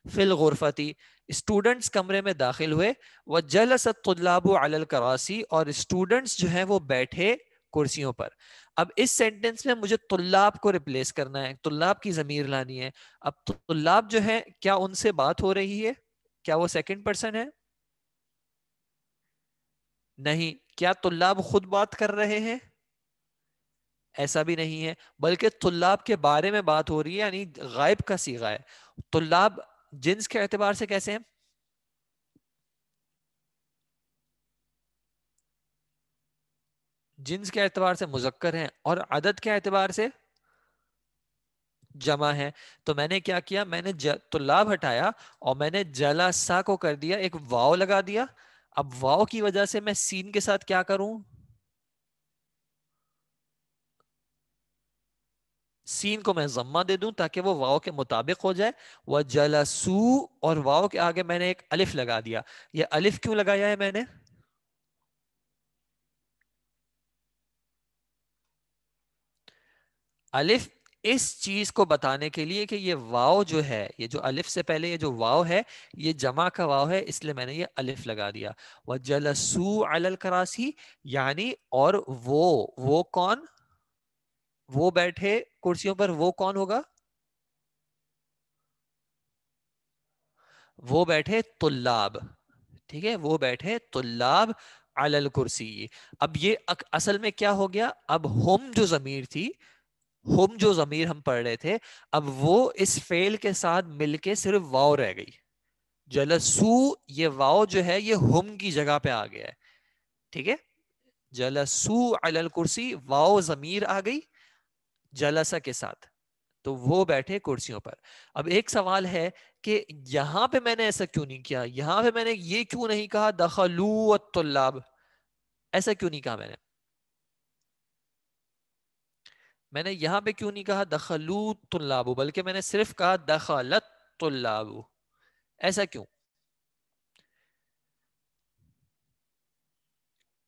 S1: فی الغرفتی، اسٹوڈنٹس کمرے میں داخل ہوئے. وجلس الطلاب علی الکراسی، اور اسٹوڈنٹس جو ہیں وہ بیٹھے کرسیوں پر. اب اس سینٹنس میں مجھے طلاب کو ریپلیس کرنا ہے، طلاب کی ضمیر لانی ہے. اب طلاب جو ہے کیا ان سے بات ہو رہی ہے؟ کیا وہ سیکنڈ پرسن ہے؟ نہیں. کیا طلاب خود بات کر رہے ہیں؟ ایسا بھی نہیں ہے، بلکہ طلاب کے بارے میں بات ہو رہی ہے، یعنی غائب کا صیغہ ہے. طلاب جنس کے اعتبار سے کیسے ہیں؟ جنس کے اعتبار سے مذکر ہیں اور عدد کے اعتبار سے جمع ہے. تو میں نے کیا کیا، میں نے طلاب ہٹایا اور میں نے جلسہ کو کر دیا ایک واو لگا دیا. اب واو کی وجہ سے میں سین کے ساتھ کیا کروں، سین کو میں ضمہ دے دوں تاکہ وہ واو کے مطابق ہو جائے. وہ جلسو، اور واو کے آگے میں نے ایک الف لگا دیا. یہ الف کیوں لگایا ہے میں نے؟ الف اس چیز کو بتانے کے لیے کہ یہ واو جو ہے، یہ جو الف سے پہلے یہ جو واو ہے یہ جمع کا واو ہے، اس لیے میں نے یہ الف لگا دیا. وَجَلَسُوا عَلَى الْكَرَاسِي، یعنی اور وہ کون؟ وہ بیٹھے کرسیوں پر، وہ کون ہوگا؟ وہ بیٹھے طلاب. ٹھیک ہے، وہ بیٹھے طلاب علی الکرسی. اب یہ اصل میں کیا ہو گیا؟ اب ہم جو ضمیر تھی، ہم جو ضمیر ہم پڑھ رہے تھے، اب وہ اس فعل کے ساتھ مل کے صرف واو رہ گئی. جلسو، یہ واو جو ہے یہ ہم کی جگہ پہ آ گیا ہے. ٹھیک ہے، جلسو علی الکرسی، واو ضمیر آ گئی جلسہ کے ساتھ، تو وہ بیٹھے کرسیوں پر. اب ایک سوال ہے کہ یہاں پہ میں نے ایسا کیوں نہیں کیا؟ یہاں پہ میں نے یہ کیوں نہیں کہا دخلوا الطلاب؟ ایسا کیوں نہیں کہا میں نے یہاں پہ کیوں نہیں کہا دخلوا الطلاب، بلکہ میں نے صرف کہا دخلت الطلاب؟ ایسا کیوں؟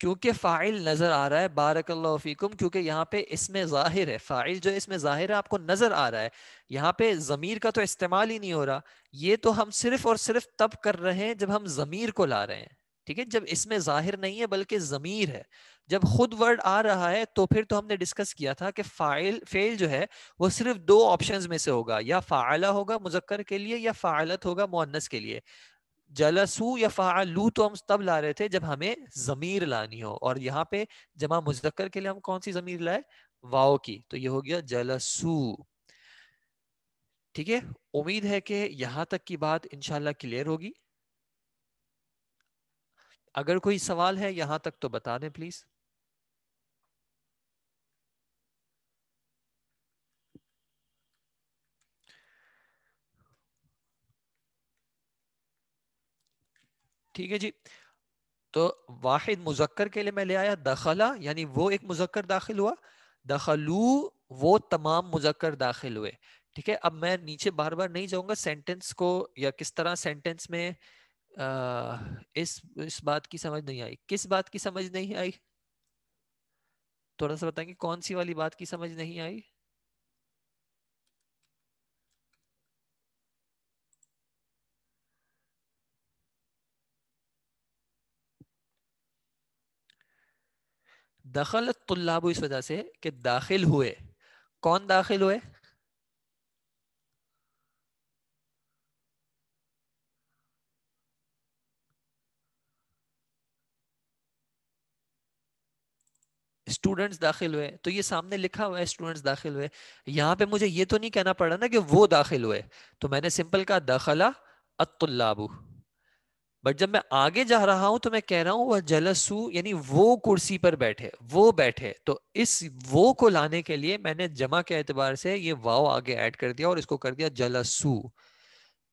S1: کیونکہ فاعل نظر آ رہا ہے. بارک اللہ فیکم. کیونکہ یہاں پہ اس میں ظاہر ہے، فاعل جو اس میں ظاہر ہے آپ کو نظر آ رہا ہے. یہاں پہ ضمیر کا تو استعمال ہی نہیں ہو رہا. یہ تو ہم صرف اور صرف تب کر رہے ہیں جب ہم ضمیر کو لا رہے ہیں. ٹھیک ہے، جب اس میں ظاہر نہیں ہے بلکہ ضمیر ہے. جب خود ورڈ آ رہا ہے تو پھر تو ہم نے ڈسکس کیا تھا کہ فعل جو ہے وہ صرف دو آپشنز میں سے ہوگا، یا فعلہ ہوگا مذکر کے لیے یا فعلت ہوگا مؤنث کے لیے. جلسو یا فعلو تو ہم تب لا رہے تھے جب ہمیں ضمیر لانی ہو، اور یہاں پہ جمع مذکر کے لیے ہم کون سی ضمیر لائے؟ واو کی. تو یہ ہو گیا جلسو. ٹھیک ہے، امید ہے کہ یہاں تک کی بات انشاءاللہ کلیئر ہوگی. اگر کوئی سوال ہے یہاں تک تو بتا دیں پلیز. ٹھیک ہے جی. تو واحد مذکر کے لیے میں لے آیا دخلا، یعنی وہ ایک مذکر داخل ہوا. دخلو، وہ تمام مذکر داخل ہوئے. ٹھیک ہے، اب میں نیچے بار بار نہیں جاؤں گا سینٹنس کو، یا کس طرح سینٹنس میں اس بات کی سمجھ نہیں آئی. کس بات کی سمجھ نہیں آئی؟ تھوڑا سا بتائیں گے کون سی والی بات کی سمجھ نہیں آئی؟ دخل الطلاب اس وجہ سے کہ داخل ہوئے. کون داخل ہوئے؟ اسٹوڈنٹس داخل ہوئے. تو یہ سامنے لکھا ہوا ہے اسٹوڈنٹس داخل ہوئے. یہاں پہ مجھے یہ تو نہیں کہنا پڑا نا کہ وہ داخل ہوئے، تو میں نے سمپل کہا دخلا الطلاب. بٹ جب میں آگے جا رہا ہوں تو میں کہہ رہا ہوں وہ جلسو، یعنی وہ کرسی پر بیٹھے، وہ بیٹھے. تو اس وہ کو لانے کے لیے میں نے جمع کے اعتبار سے یہ واو آگے ایڈ کر دیا اور اس کو کر دیا جلسو.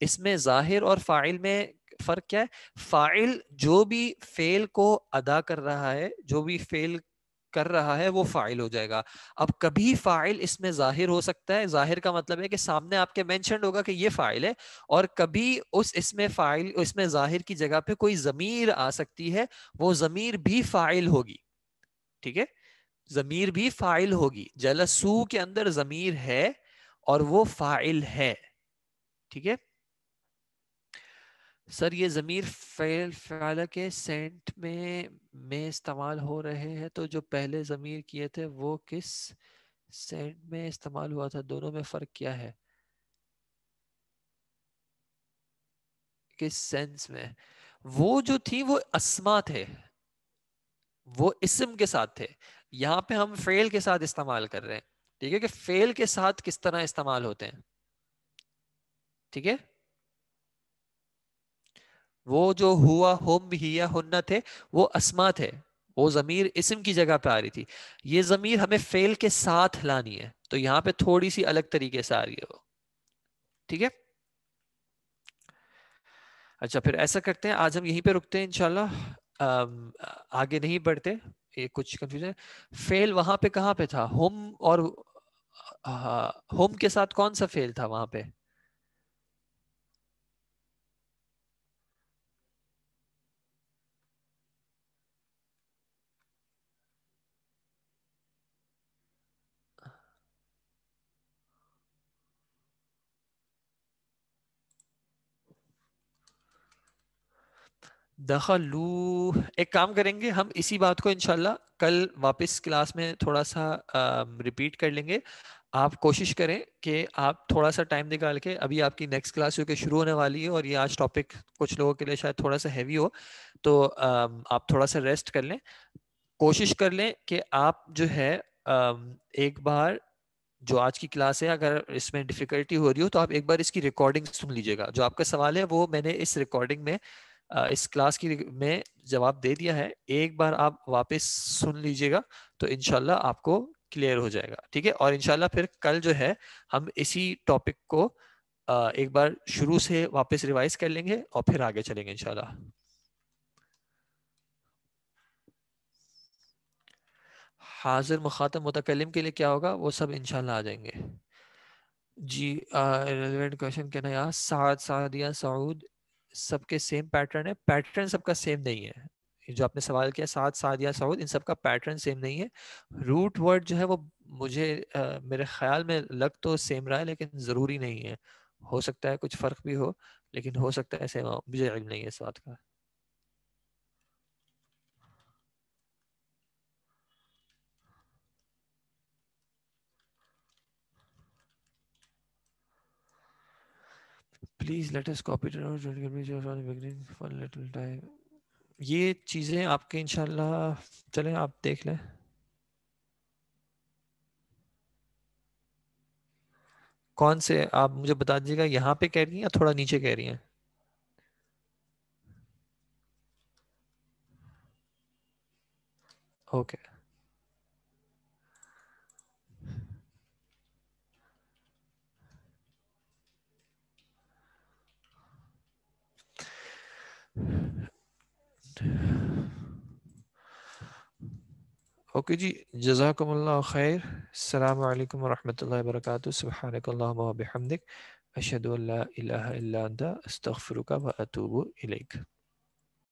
S1: اس میں ظاہر اور فاعل میں فرق کیا ہے؟ فاعل جو بھی فعل کو ادا کر رہا ہے، جو بھی فعل کر رہا ہے وہ فاعل ہو جائے گا. اب کبھی فاعل اس میں ظاہر ہو سکتا ہے، ظاہر کا مطلب ہے کہ سامنے آپ کے مینشنڈ ہوگا کہ یہ فاعل ہے، اور کبھی اس میں فاعل، اس میں ظاہر کی جگہ پہ کوئی ضمیر آ سکتی ہے، وہ ضمیر بھی فاعل ہوگی. ٹھیک ہے، ضمیر بھی فاعل ہوگی. جلسو کے اندر ضمیر ہے اور وہ فاعل ہے. ٹھیک ہے سر، یہ ضمیر فعل فعل کے سینٹ میں استعمال ہو رہے ہیں، تو جو پہلے ضمیر کیے تھے وہ کس سینٹ میں استعمال ہوا تھا؟ دونوں میں فرق کیا ہے؟ کس سینس میں؟ وہ جو تھی وہ اسما تھے، وہ اسم کے ساتھ تھے. یہاں پہ ہم فعل کے ساتھ استعمال کر رہے ہیں. ٹھیک ہے، کہ فعل کے ساتھ کس طرح استعمال ہوتے ہیں. ٹھیک ہے، وہ جو ہوا، ہم ہیا ہنہ تھے، وہ اسما تھے، وہ ضمیر اسم کی جگہ پہ آ رہی تھی. یہ ضمیر ہمیں فعل کے ساتھ لانی ہے، تو یہاں پہ تھوڑی سی الگ طریقے سے آ رہی ہے وہ. ٹھیک ہے، اچھا پھر ایسا کرتے ہیں، آج ہم یہیں پہ رکتے ہیں انشاءاللہ، آگے نہیں بڑھتے. یہ کچھ کنفیوژن. فعل وہاں پہ کہاں پہ تھا؟ ہم، اور ہم کے ساتھ کون سا فعل تھا وہاں پہ؟ دخلو. ایک کام کریں گے ہم، اسی بات کو انشاءاللہ کل واپس کلاس میں تھوڑا سا ریپیٹ کر لیں گے. آپ کوشش کریں کہ آپ تھوڑا سا ٹائم نکال کے, ابھی آپ کی نیکسٹ کلاس کیونکہ شروع ہونے والی ہے اور یہ آج ٹاپک کچھ لوگوں کے لیے شاید تھوڑا سا ہیوی ہو, تو آپ تھوڑا سا ریسٹ کر لیں. کوشش کر لیں کہ آپ جو ہے ایک بار جو آج کی کلاس ہے, اگر اس میں ڈیفیکلٹی ہو رہی ہو تو آپ ایک بار اس کی ریکارڈنگ سن لیجیے گا. جو آپ کا سوال ہے وہ میں نے اس ریکارڈنگ میں اس کلاس کی میں جواب دے دیا ہے. ایک بار آپ واپس سن لیجیے گا تو انشاءاللہ آپ کو کلیئر ہو جائے گا. ٹھیک ہے, اور انشاءاللہ پھر کل جو ہے ہم اسی ٹاپک کو ایک بار شروع سے واپس ریوائز کر لیں گے اور پھر آگے چلیں گے انشاءاللہ. حاضر مخاطب متکلم کے لیے کیا ہوگا وہ سب انشاءاللہ آ جائیں گے. جی ریلیونٹ کوشچن کہنا ہے سعد, سعدیہ, سعود سب کے سیم پیٹرن ہے؟ پیٹرن سب کا سیم نہیں ہے. جو آپ نے سوال کیا سعد, سعدیہ, سعود, ان سب کا پیٹرن سیم نہیں ہے. روٹ ورڈ جو ہے وہ مجھے میرے خیال میں لگ تو سیم رہا ہے لیکن ضروری نہیں ہے, ہو سکتا ہے کچھ فرق بھی ہو لیکن ہو سکتا ہے سیم ہو, مجھے علم نہیں ہے اس بات کا. Please let us copy for little time. یہ چیزیں آپ کے انشاءاللہ چلیں آپ دیکھ لیں. کون سے آپ مجھے بتا دیجیے گا, یہاں پہ کہہ رہی ہیں یا تھوڑا نیچے کہہ رہی ہیں؟ اوکے اوکے جی, جزاکم اللہ خیر. السلام علیکم ورحمۃ اللہ وبرکاتہ. سبحانک اللہم و بحمدک, اشہدو ان لا الہ الا انت, استغفرک و اتوب الیک.